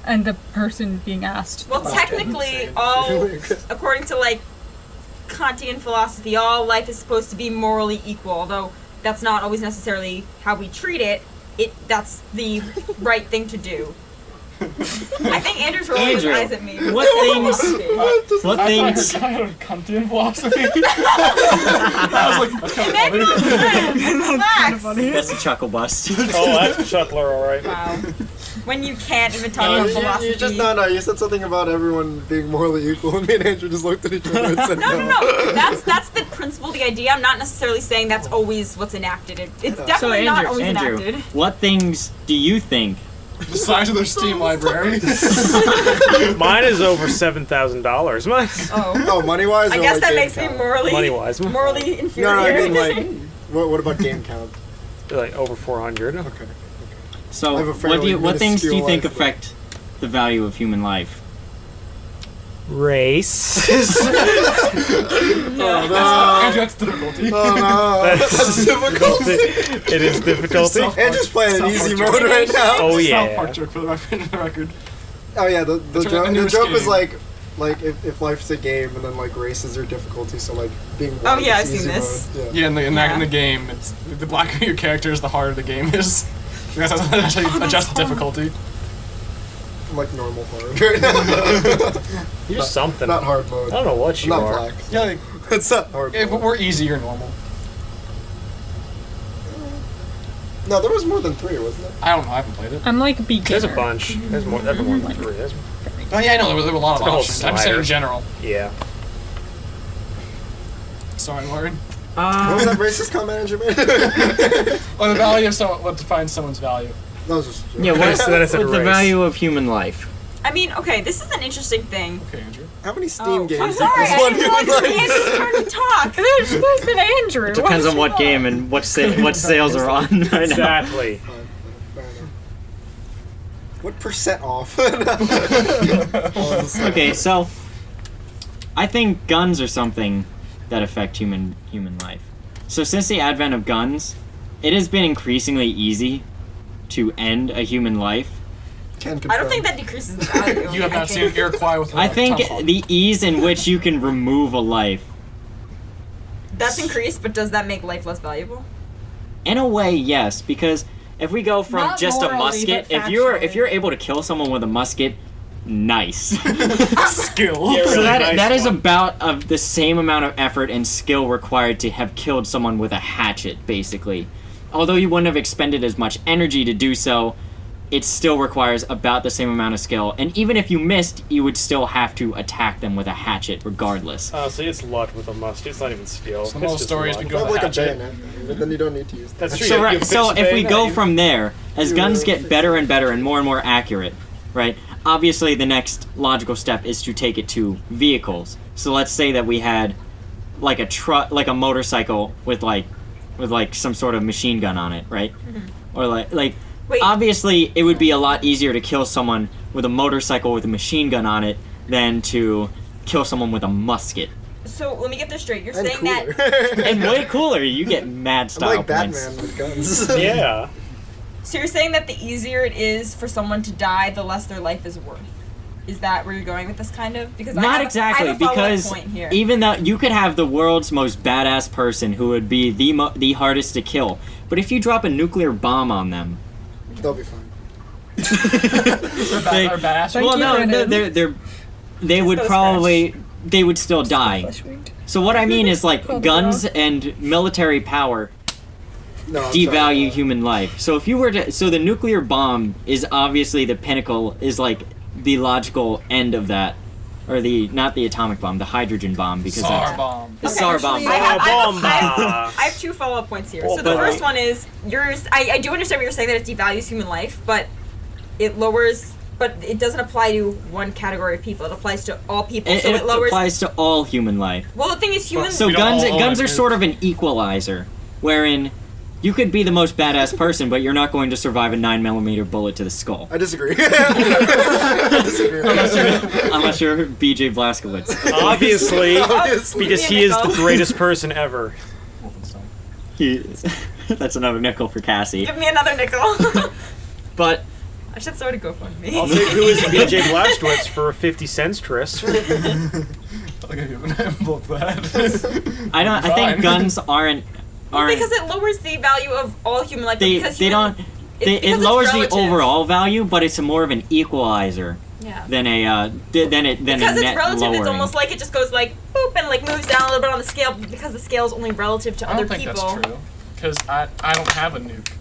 and the person being asked. well, technically, all according to like Kantian philosophy, all life is supposed to be morally equal. Although that's not always necessarily how we treat it. That's the right thing to do. I think Andrew's rolling his Andrew, eyes at me. what things? What things? I thought it was Kantian philosophy. I was like, that's kind of funny. Relax. That's a chuckle bust. Oh, that's a chuckler, all right. Wow. When you can't even talk about philosophy. You just no. You said something about everyone being morally equal, and me and Andrew just looked at each other and said No. That's the principle, the idea. I'm not necessarily saying that's always what's enacted. It's So definitely not always Andrew, enacted. what things do you think? The size of their Steam library. Mine is over $7,000. Mine, Oh. Oh, money wise. I guess that makes me morally money-wise, morally inferior. No, I mean like, what about game count? like over 400. Okay. So I have a fairly what things do you minuscule think life, but- affect the value of human life? Race. Andrew, that's difficulty. Oh no, that's difficult. It is difficulty. South Andrew's playing in easy South Park mode right now. Oh South yeah. Park joke for the record. Oh yeah, the That's joke. the The newest joke was game. like if life's a game and then like races are difficulty, so like being Oh, white yeah, is I've seen easy this. mode. Yeah, in Yeah. the game, it's the blacker your character is, the harder the game is. Because that's how you adjust the difficulty. I'm like normal hard right now. You're something. Not hard I mode. don't know what you Not are. black. Yeah, like, It's not hard if mode. we're easy or normal. No, there was more than 3, wasn't there? I don't know. I haven't played it. I'm like beginner. There's a bunch. There's more than 3. Oh yeah, I know there were a lot of It's a whole options. I'm saying slider. in general. Yeah. Sorry, Lauren. What was that racist comment Andrew made? Oh, the value of someone. What defines someone's value? That was just a joke. Yeah, Then I said what's the race. value of human life? I mean, okay, this is an interesting thing. Okay, Andrew. How many Steam Oh, games I'm did sorry, this I one didn't realize it was like? Andrew's turn to talk. There's supposed to be Andrew. Depends on what game and what sales are on right now. Exactly. Fine, fair enough. What percent off? Okay, so I think guns are something that affect human life. So since the advent of guns, it has been increasingly easy to end a human life. Can I don't think that decreases the value. You have I not think. seen Iroquois with I think tomahawk. the ease in which you can remove a life, That's increased, but does that make life less valuable? in a way, yes, because if we go from Not just a morally, musket, but if you're factually. able to kill someone with a musket, nice. skill. Yeah, So really that nice that is one. about of the same amount of effort and skill required to have killed someone with a hatchet, basically. Although you wouldn't have expended as much energy to do so, it still requires about the same amount of skill. And even if you missed, you would still have to attack them with a hatchet, regardless. Oh, see, it's luck with a musket. It's not even skill. Some It's of those just stories luck. we You go have with like a hatchet. bayonet, but then you don't need to use that. That's true. So, You right, fix so the if we bayonet, go you- from there, as You guns fix get better and better and more accurate, right? Obviously, the next logical step is to take it to vehicles. So let's say that we had like a truck, like a motorcycle with like some sort of machine gun on it, right? Or like Wait. obviously it would be a lot easier to kill someone with a motorcycle with a machine gun on it than to kill someone with a musket. So let me get this straight. You're And saying cooler. that. And way cooler, you get mad I'm style like points. Batman with guns. Yeah. So you're saying that the easier it is for someone to die, the less their life is worth. Is that where you're going with this kind of? Because I Not have, exactly, I have a follow-up because point here. even though you could have the world's most badass person who would be the hardest to kill, but if you drop a nuclear bomb on them, They'll be fine. they, Or badass. Thank well, you, no, Brandon. they would Those they would still die. So what I mean is like Probably guns not. and military power No, I'm devalue sorry. human life. So if you were to, so the nuclear bomb is obviously the pinnacle, is like the logical end of that, or the not the atomic bomb, the hydrogen bomb, because Tsar that's bomb. the Okay, Tsar actually, bomb. I have 2 follow-up points here. So the but- first one is yours. I do understand what you're saying, that it devalues human life, but it lowers But it doesn't apply to one category of people. It applies to all people. It, so it it lowers. applies to all human life. Well, the thing is, humans. So We don't guns all own guns it, are dude. sort of an equalizer, wherein you could be the most badass person, but you're not going to survive a 9mm bullet to the skull. I disagree. I disagree. Unless you're BJ Blazkowicz. Obviously, Obviously. because he is the greatest person ever. That's another nickel for Cassie. Give me another nickel. But I should start a GoFundMe. I'll take who is BJ Blazkowicz for 50 cents, Tris. I'll give you an envelope for that. I think Fine. guns aren't Because it lowers the value of all human life. they because they human- don't it's they, because it it's lowers the relative. overall value, but it's more of an equalizer Yeah. than a Because net it's relative, lowering. it's almost like it just goes like boop and like moves down a little bit on the scale because the scale is only relative to I other don't think people. that's true. Because I don't have a nuke.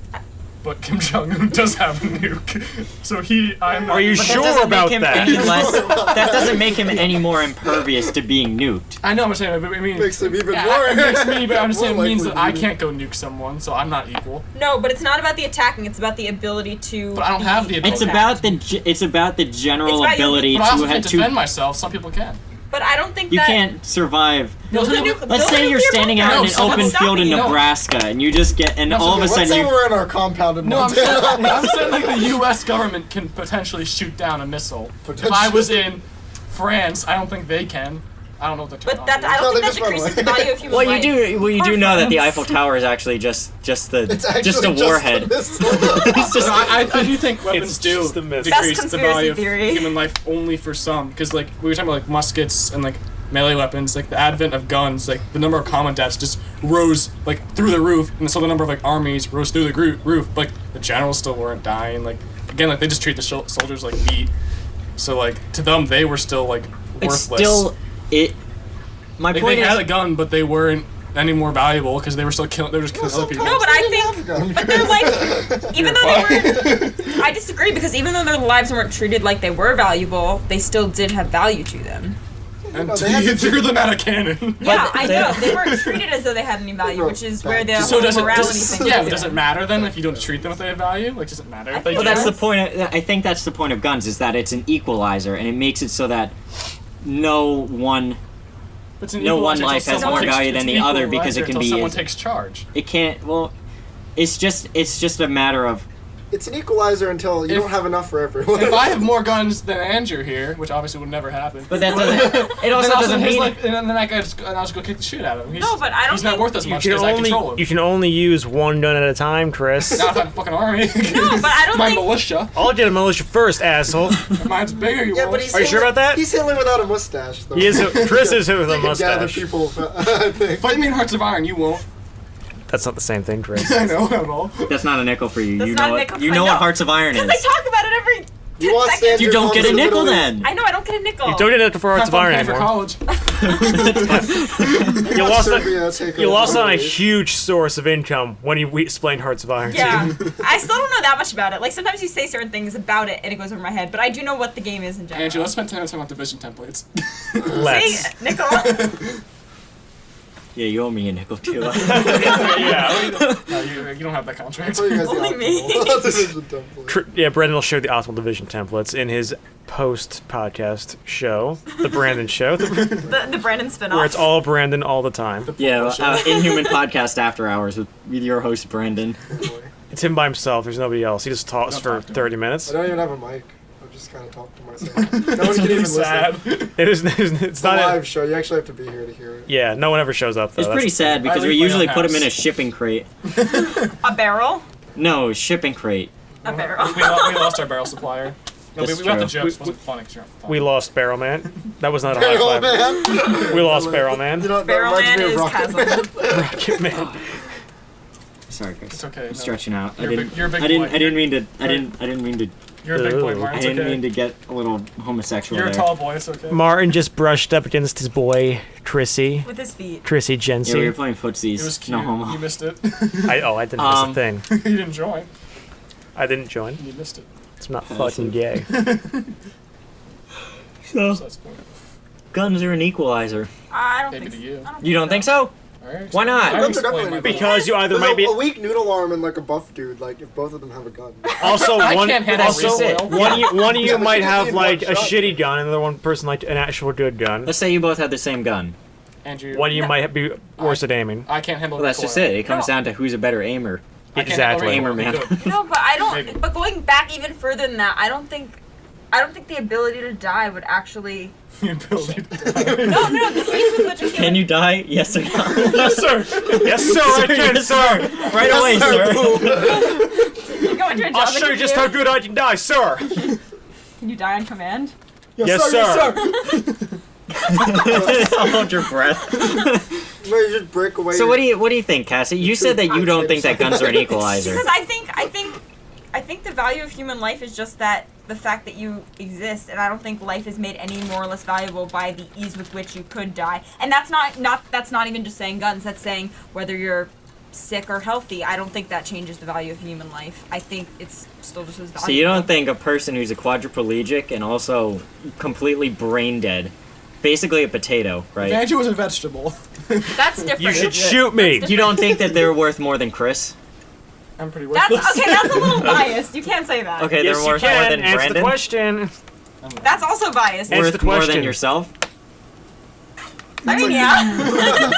But Kim Jong-un does have a nuke. So I'm not. Are you But that sure doesn't about make him that? any less. That doesn't make him any more impervious to being nuked. I know I'm saying, but I mean, Makes him even yeah, more. it makes me, but I'm just saying it more means that I likely to can't go nuke someone, so I'm not equal. No, but it's not about the attacking. It's about the ability to. But I don't have the ability. It's about the general It's about your- ability But I also to can't have defend to. myself. Some people can. But I don't think You that. can't survive. Build a No, nuc- Let's build a say you're nuclear standing bunker. out in an No, someone's open field in stopping you. Nebraska, and you just get, and No, all of a Let's sudden say you. we're in our compound in No, I'm Montana. saying like the U.S. government can potentially shoot down a missile. If I Potentially. was in France, I don't think they can. I don't know what the But technology that I No, don't they think that just run decreases the away. value of human Well, life. you do know that the France. Eiffel Tower is actually just It's a actually warhead. a missile. It's just I do think weapons It's do just a missile. decrease That's the value of conspiracy theory. human life only for some. Because like we were talking about like muskets and like melee weapons, like the advent of guns, like the number of combat deaths just rose like through the roof, and so the number of like armies rose through the roof. But like the generals still weren't dying. Like again, like they just treat the soldiers like meat. So like to them, they were still like it's worthless. still it. My like point they is, had a gun, but they weren't any more valuable because they were still killing. They were just killing other people. No, but I think, but they're like, even though they were, I disagree because even though their lives weren't treated like they were valuable, they still did have value to them. And No, they had to threw them out of cannon. Yeah, I they- know they weren't treated as though they had any value, which is where the So whole does it? morality Does, thing. yeah, comes but does in. it matter then if you don't treat them with their value? Like, does it matter if they? think well, that's the Yes. point. I think that's the point of guns is that it's an equalizer, and it makes it so that no one It's an no one equalizer life until has someone more takes- value it's than an the other because equalizer it can until be. someone takes charge. It can't. Well, it's just a matter of. It's an equalizer until you If- don't have enough for everyone. If I have more guns than Andrew here, which obviously would never happen, But that doesn't. It then also doesn't his mean. life, and then I could I'll just go kick the shit out of him. He's, No, but I don't he's not think- worth as You much can because I only control him. you can only use one gun at a time, Chris. Not if I have a fucking army. No, but I don't My think. militia. I'll get a militia first, asshole. Mine's bigger. You Yeah, won't. but he's Are you sure about that? He's healing without a mustache, though. He is. Chris is with a Gather mustache. people, I think. Fight me in Hearts of Iron. You won't. That's not the same thing, Chris. I know at all. That's not a nickel for you. That's You not know a what? nickel. You I know what know. Hearts of Iron is. Because they talk about it every 10 You want seconds. You don't get a nickel literally- then. I know, I don't get a nickel. You don't get it for Hearts Have of fun Iron paying for anymore. college. You lost Serbia on, take you over lost on a Hungary. huge source of income when you explained Hearts of Iron. to Yeah, you. I still don't know that much about it. Like sometimes you say certain things about it and it goes over my head, but I do know what the game is in general. Andrew, let's spend 10 minutes talking about division templates. Let's. Say nickel. Yeah, you owe me a nickel too. Yeah. No, you don't have that contract. Tell you guys the Only me. optimal division template. Yeah, Brendan will show the optimal division templates in his post-podcast show, the Brandon Show, The Brandon spinoff. where it's all Brandon all the time. Yeah, Inhuman podcast after hours with your host Brendan. It's him by himself. There's nobody else. He just talks Don't for talk to him. 30 I minutes. don't even have a mic. I just kind of talk to myself. No one can even Really listen. sad. It's It's a not. live show. You actually have to be here to hear it. Yeah, no one ever shows up though. It's pretty That's- sad because I we leave my usually own put him in a house. shipping crate. A barrel. No, shipping crate. A barrel. we lost our barrel supplier. No, we That's got the true. jokes. It wasn't funny 'cause you're not funny. We lost Barrel Man. That was not a Barrel high five. Man. We lost Barrel Man. You know, that Barrel reminds man me of is Rocket chasm. Man. Rocket Man. Sorry, Chris. It's okay, I'm no. stretching out. You're a big- you're a big I didn't. boy. I didn't mean to. I You're- didn't mean to. You're a big boy, Ooh. Martin. I It's didn't okay. mean to get a little homosexual You're a there. tall boy. It's okay. Martin just brushed up against his boy, Trissy. With his feet. Trissy Yeah, we were Jency. playing It was footsies. cute. No homo. You missed it. I didn't miss a Um, thing. You didn't join. I didn't join. You missed it. It's not fucking gay. So So that's point. guns are an equalizer. I don't Maybe think to you. I don't You don't think so? Alright. Why not? I Guns are explained definitely my Because you either There's might be a weak noodle arm and like a buff dude. Like if both of them have a gun. also I one can't handle also recoil. one of you Yeah, but might you just have need like one a shot. shitty gun, and the other one person like an actual good gun. Let's say you both had the same gun. Andrew, One of you might be worse at aiming. I can't handle Well, that's just recoil. it. It comes No. down to who's a better aimer. I can't Exactly. handle Aimer, recoil. man. Good. No, but I don't. Maybe. But going back even further than that, I don't think the ability to die would actually. The ability to die. No, the ease with which a human. Can you die? Yes or no? Yes, sir. Yes, sir, I can, sir. Right away, sir. You go into a job I'll show you just how good I can die, sir. Can you die on command? Yes, sir. Hold your breath. Maybe just break away. So what do you think, Cassie? You said that you don't think that guns are an equalizer. Because I think the value of human life is just that the fact that you exist, and I don't think life is made any more or less valuable by the ease with which you could die. And that's not even just saying guns. That's saying whether you're sick or healthy. I don't think that changes the value of human life. I think it's still just as valuable. So you don't think a person who's a quadriplegic and also completely brain dead, basically a potato, right? Andrew was a vegetable. that's different. You should shoot me. You don't think that they're worth more than Chris? I'm pretty That's worthless. okay. That's a little biased. You can't say that. Okay, Yes, they're you worth more can. than Answer Brandon? the question. That's also biased. Answer Worth the more than question. yourself? I mean, yeah.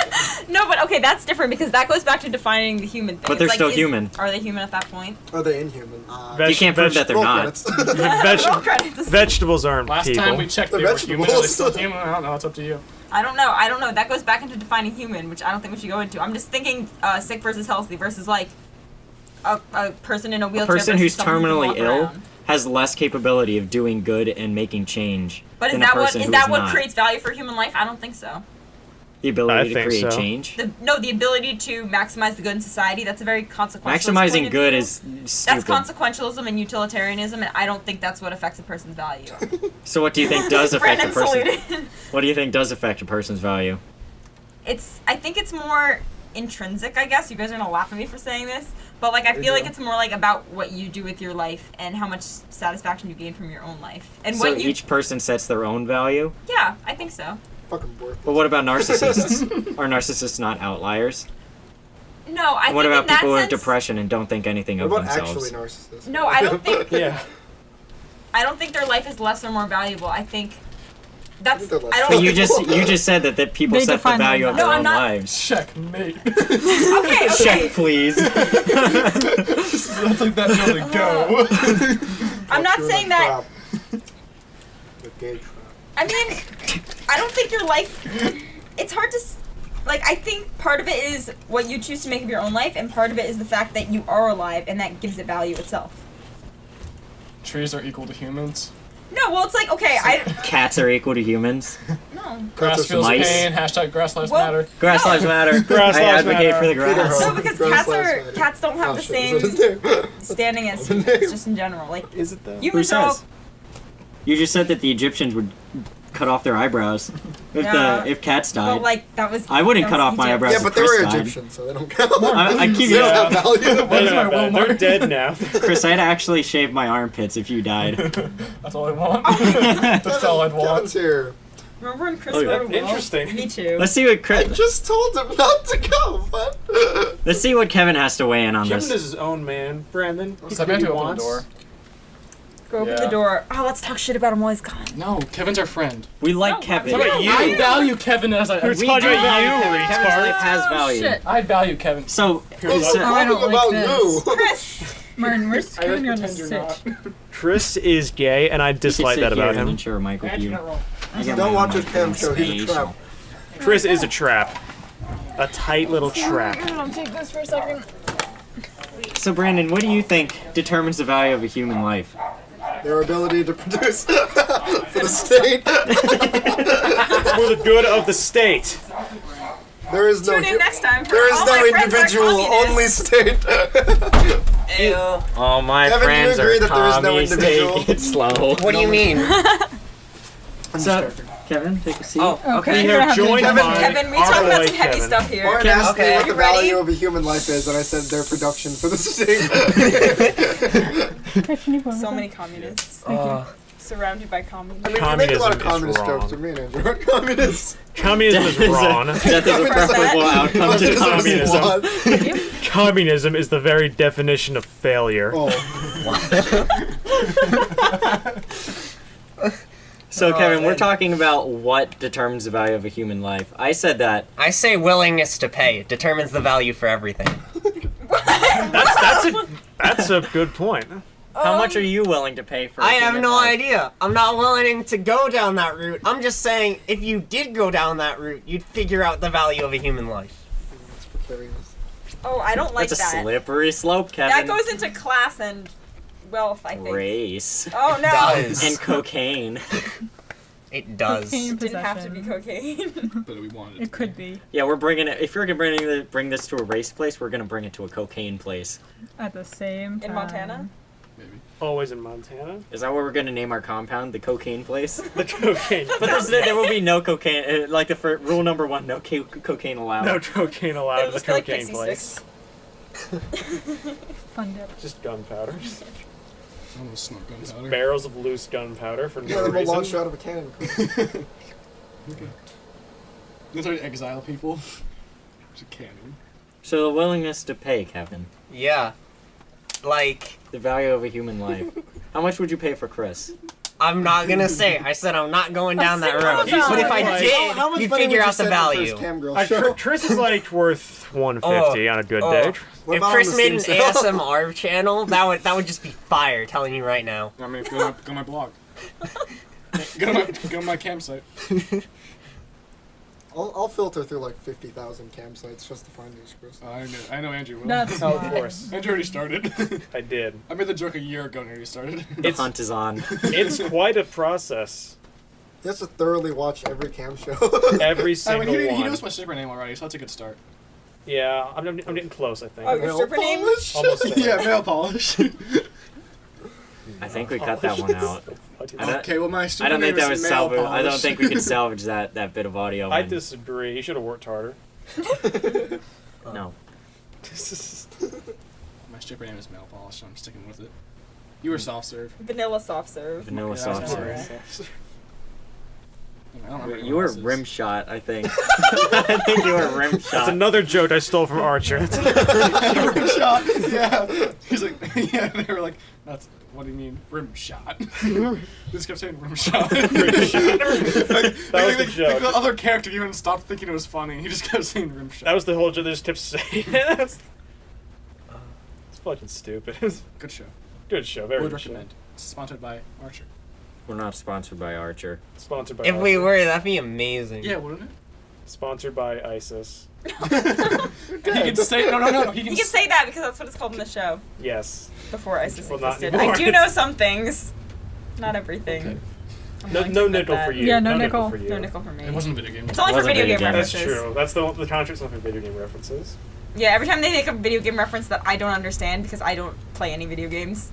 No, but okay, that's different because that goes back to defining the human thing. But they're It's still human. Are they human at that point? Are they inhuman? You can't prove that they're Roll not. credits. Roll credits. Vegetables aren't Last people. time we checked, The they were human. Are they vegetables. still human? I don't know. It's up to you. I don't know. That goes back into defining human, which I don't think we should go into. I'm just thinking sick versus healthy versus like a person in a A wheelchair. person versus who's someone who can terminally walk ill around. has less capability of doing good and making change But is than that a what person is who that is what not. creates value for human life? I don't think so. The ability I to think create so. change? The ability to maximize the good in society. That's a very consequential. point Maximizing of good view. is That's stupid. consequentialism and utilitarianism, and I don't think that's what affects a person's value. So what do you think does affect a Brandon person? saluted. What do you think does affect a person's value? I think it's more intrinsic, I guess. You guys are gonna laugh at me for saying this, but like I feel like it's more like about what you do with your life and how much satisfaction you gain from your own life. And So what you each person sets their own value? Yeah, I think so. Fucking worthless. But what about narcissists? Are narcissists not outliers? No, I What think about in that people who have sense, depression and don't think anything What of about themselves? actually narcissists? No, I don't think Yeah. I don't think their life is less or more valuable. I think that's I think they're less I don't But you just said that people They set the define their value of value. their No, own I'm not- lives. Checkmate. Okay, Check, please. That's like that really go. I'm not You're in saying a that trap. The gay trap. I mean, I don't think your life. It's hard to. Like, I think part of it is what you choose to make of your own life, and part of it is the fact that you are alive, and that gives it value itself. Trees are equal to humans. No, well, it's like, okay, I. Cats are equal to humans. No. Grass That's feels mice. pain. Hashtag grass lives Well- matter. Grass No. lives matter. Grass I lives advocate matter. for the grass. No, because Grass lives matter. cats don't have Oh, the shit, same is that his name? standing as That's his name. just in general. Like, Is it though? Who humans are all. says? You just said that the Egyptians would cut off their eyebrows Yeah. if cats died. Well, like, that was. I wouldn't that cut was off my Egypt. eyebrows. Yeah, if but they Chris were died. Egyptian, so they don't count. I keep They it don't up. have value. Where's my They're Walmart? dead now. Chris, I'd actually shave my armpits if you died. That's all I want. That's all I'd Kevin's want. here. Remember when Chris Oh, yeah. wrote a will? Interesting. Me too. Let's see what I Chris. just told him not to go. What? Let's see what Kevin has to weigh in on Kevin this. is his own man, Brandon. He So I can meant do to what he open the door. wants. Go open Yeah. the door. Oh, let's talk shit about him while he's gone. No, Kevin's our friend. We like No, Kevin. What about you? I value Kevin as I. We're We talking do about value you, Kevin. Kevin's retard. life has Oh, value. shit. I value Kevin. So, Oh, so- I don't talking like about this. you. Chris! Martin, we're I like screwing you on the pretend you're sit. not. Chris is gay, and I you can dislike sit that here about and then him. share a mic with Andrew, you. not wrong. I got Don't my watch own his cam show. He's a space. trap. Chris is a trap. A tight little trap. I'll take this for a second. So, Brandon, what do you think determines the value of a human life? Their ability to produce for the state. For the good of the state. There is no. Tune in next time for There is All no My Friends Are individual, Communists. only state. All my Kevin, do you friends agree are that there is no commies. individual? Take it slow. What do you mean? So, Kevin, take a seat. Oh, Okay, We you're have having joined Kevin, by Kevin, we our talk about boy some heavy Kevin. stuff here. Lauren asked me okay. what the You ready? value of a human life is, and I said their production for the state. Chris, can you put So me many communists. Surrounded by communists. I mean, we make a lot of Communism is communist jokes, wrong. but me and Andrew aren't communists. Communism is wrong. Death is a preferable outcome to Communism communism. is flawed. Communism is the very definition of failure. Oh, So, Kevin, we're man. talking about what determines the value of a human life. I said that. I say willingness to pay determines the value for everything. That's a good point. How much are you willing to pay for? a I have human no life? idea. I'm not willing to go down that route. I'm just saying, if you did go down that route, you'd figure out the value of a human life. that's precarious. Oh, I don't like That's a that. slippery slope, Kevin. That goes into class and wealth, I think. Race Oh no! Does. and cocaine. It does. Cocaine Didn't have to be possession. cocaine. But we wanted It could be Yeah, we're bringing it. If you're gonna bring this to a race place, we're gonna bring it to a cocaine place. at the same time. In Montana? maybe. Always in Montana. Is that what we're gonna name our compound? The cocaine place? The cocaine. But there will be no cocaine. Like rule number 1, no cocaine allowed. No cocaine allowed It'll in the just be like cocaine pixie place. sticks. Fun dip. Just gunpowder. I almost snuck gunpowder. Barrels of loose gunpowder for no Incredible launch reason. out of a cannon. That's how you exile people. It's a cannon. So the willingness to pay, Kevin. Yeah. Like, The value of a human life. How much would you pay for Chris? I'm not gonna say. I said I'm not going down that road. He's But if I like- did, How much you'd money figure would you out the spend on value. first Cam girl show? Chris is like worth 150 on a good day. What If about Chris on the made an Steam sale? ASMR channel, that would just be fire. Telling you right now. I mean, go to my blog. go to my campsite. I'll filter through like 50,000 campsites just to find these, Chris. I know Andrew will. That's Oh, of fine. course. Andrew already started. I did. I made the joke a year ago and he already started. The It's- hunt is on. It's quite a process. He has to thoroughly watch every cam show. Every I single mean, he one. knows my stripper name already, so that's a good start. Yeah, I'm getting close, I think. Oh, your stripper name? Polish? Almost there. Yeah, nail polish. I think we cut that one out. I don't- Okay, well my I stripper don't think name that is was nail salvage. I don't polish. think we can salvage that bit of audio. I man. disagree. You should have worked harder. No. My stripper name is nail polish, so I'm sticking with it. You were soft serve. Vanilla soft serve. Vanilla Yeah, that's soft more serve. I don't remember You were anyone else's. rim shot, I think. I think you were rim That's shot. another joke I stole from Archer. rim shot. Yeah. He's like, yeah. They were like, that's what do you mean rim shot? Just kept saying rim shot. Rim shot. That was the joke. The other character even stopped thinking it was funny. He just kept saying rim shot. That was the whole joke. They just kept saying it. It's fucking stupid. Good show. Good show. Very Would good show. recommend. Sponsored by Archer. We're not sponsored by Archer. Sponsored by If we Archer. were, that'd be amazing. Yeah, wouldn't it? Sponsored by ISIS. He can say no. He You can can say that because that's what it's called in the show. Yes. Before ISIS Well, not existed. anymore. I do know some things. Not everything. Okay. I'm No, willing no to admit nickel that. for you. Yeah, no nickel. for you. No nickel for me. It wasn't a video game. It's only for Wasn't video video game game. That's references. true. That's the contract's not for video game references. Yeah, every time they make a video game reference that I don't understand because I don't play any video games,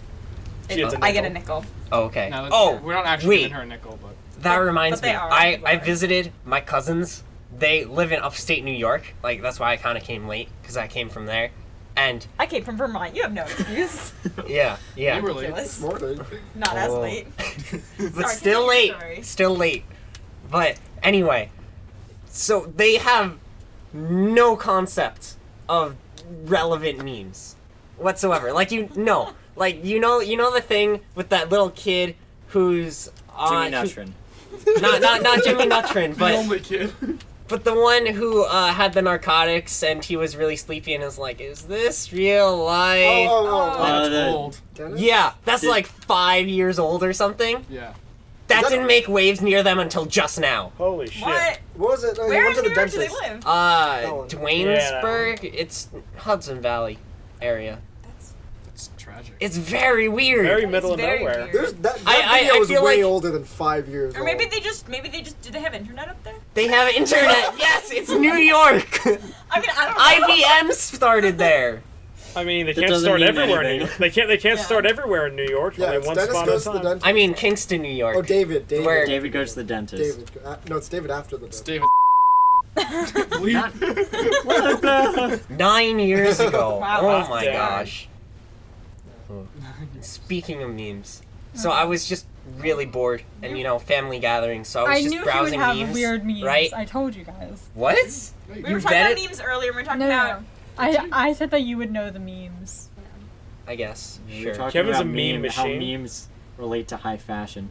She gets a I get a nickel. nickel. Oh, okay. Now, Oh, we're not actually wait. giving her a nickel, but That reminds But they me. are, I they are. visited my cousins. They live in upstate New York. Like, that's why I kind of came late, because I came from there. And, I came from Vermont. You have no excuse. yeah. you were late. Ridiculous. Morning. Not as Oh. late. But Sorry, still continue late. your story. Still late. But, anyway. So, they have no concept of relevant memes whatsoever. Like, you know the thing with that little kid who's... Jimmy who- Neutron. not Jimmy Neutron, The but... only kid. But the one who had the narcotics and he was really sleepy and is like, is this real life? That's the- old. Dennis? Yeah, that's Did- like 5 years old or something. Yeah. That that- didn't make waves near them until just now. Holy shit. What? What was it? Oh, he Where went in to New the York do they dentist. live? one. Dwaynesburg, it's Hudson Valley area. It's tragic. It's very weird. Very middle of very nowhere. weird. There's that I video was feel way like- older than 5 years Or old. maybe they just do they have internet up there? They have internet. Yes, it's New York. I mean, I don't know. IBM started there. I mean, they That can't doesn't start mean everywhere. In New anything. York. They can't Yeah. start everywhere in New York. Yeah, Only it's one Dennis spot goes at to a the time. dentist. I mean, Kingston, New York. Oh, David. Where- David goes to the dentist. David. No, it's David after the It's dentist. David. 9 years ago. Wow. Oh my Damn. gosh. Speaking of memes, so I was just really bored and family gathering, so I was I just knew he would browsing have memes. weird memes. right? I told you guys. What? We You were talking bet about it? memes earlier. We were talking No, about. no. I said that you would know the memes. I guess. We're Sure. talking Kevin's about a meme how machine. memes relate to high fashion.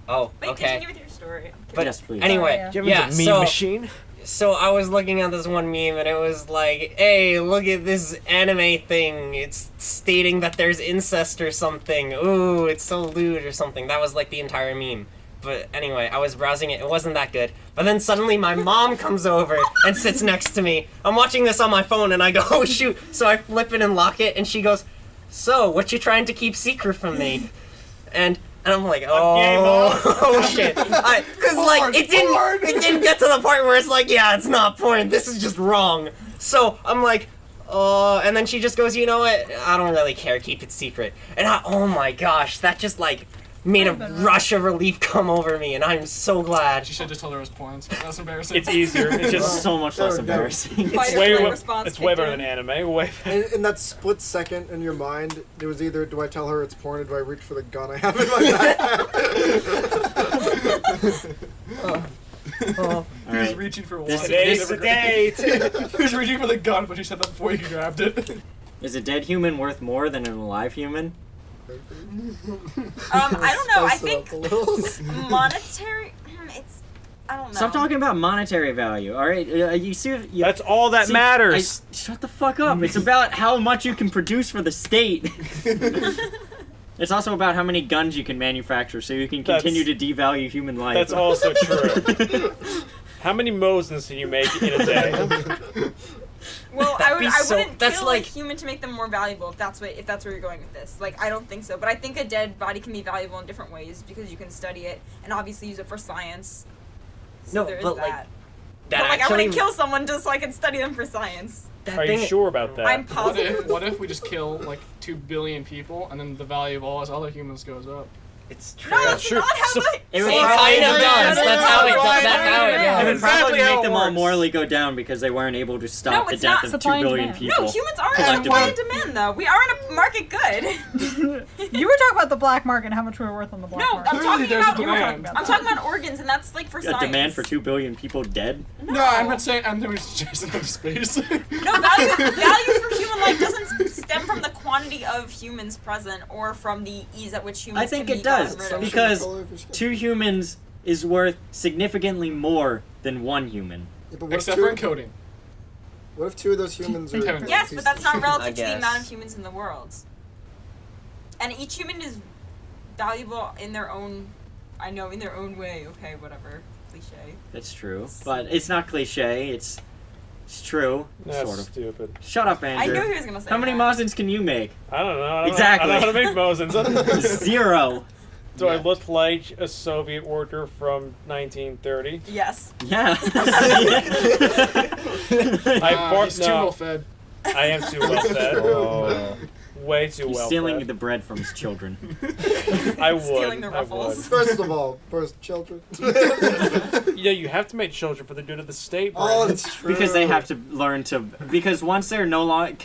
Oh, Wait, okay. continue with your story. I'm But Yes, please. anyway, Yeah. Kevin's yeah. a meme So machine. so I was looking at this one meme and it was like, hey, look at this anime thing. It's stating that there's incest or something. Ooh, it's so lewd or something. That was like the entire meme. But anyway, I was browsing it. It wasn't that good. But then suddenly my mom comes over and sits next to me. I'm watching this on my phone and I go, oh shoot. So I flip it and lock it and she goes, so what you trying to keep secret from me? And I'm like, oh shit. Cause like it didn't get to the part where it's like, yeah, it's not porn. This is just wrong. So I'm like, oh, and then she just goes, you know what? I don't really care. Keep it secret. And oh my gosh, that just like made a rush of relief come over me, and I'm so glad. She should just tell her it was porn. That's embarrassing. It's easier. It's It's just so much less Oh, no. embarrassing. Fight or way. flight response It's way kicked better in. than anime. Way. In that split second in your mind, it was either do I tell her it's porn or do I reach for the gun I have in my back? All He was right. reaching for one. This- Today's the day. He was reaching for the gun, but she said that before you grabbed it. Is a dead human worth more than an alive human? I don't know. I Spice it up think a little. monetary. It's. I don't know. Stop talking about monetary value. All right, you see. You, That's all that see, matters. shut the fuck up. It's about how much you can produce for the state. It's also about how many guns you can manufacture, so you can continue to devalue human life. That's also true. How many Mosins can you make in a day? Well, That'd be so- wouldn't that's kill like- a human to make them more valuable. If that's where you're going with this. Like, I don't think so. But I think a dead body can be valuable in different ways because you can study it and obviously use it for science. So No, there is but, like, that. That But like, I actually. wouldn't kill someone just so I can study them for science. that Are you thing- sure about that? I'm positive. What if we just kill like 2 billion people and then the value of all us other humans goes up? It's true. No, that's true. not how So- the. It would It probably kind of does. That's how it does. That's how it It would does. probably Exactly how make it them all works. morally go down because they weren't able to stop No, the it's death not. of 2 Supply and billion demand. people. No, humans aren't in Collectively. supply and demand though. We are in a market good. You were talking about the black market and how much we were worth on the black No, market. I'm Clearly talking there's a about. demand. I'm talking about organs, and that's like for A science. demand for 2 billion people dead? No, I'm not saying I'm doing chasing them to space. No, value for human life doesn't stem from the quantity of humans present or from the ease at which humans I think can it be does, gotten rid of. because Color for sure. 2 humans is worth significantly more than 1 human. Yeah, but what if Except two- for encoding. What if 2 of those humans are? Kevin. Yes, but that's not I relative to the guess. amount of humans in the world. And each human is valuable in their own, in their own way. Okay, whatever, cliche. That's true. But it's not cliche, it's true. That's sort of. stupid. Shut up, Andrew. I knew he was gonna say How many that. Mosins can you make? I don't know. I don't Exactly. Know, I don't know how to make Mosins. 0. Do I look like a Soviet worker from 1930? Yes. Yeah. He's too well fed. I am too well fed. Oh. Way too He's well stealing fed. the bread from his children. I would. Stealing the I ruffles. would. First of all, first children. Yeah, you have to make children for the good of the state. Oh, Brandon. that's true. Because they have to learn to. Because once they're no longer.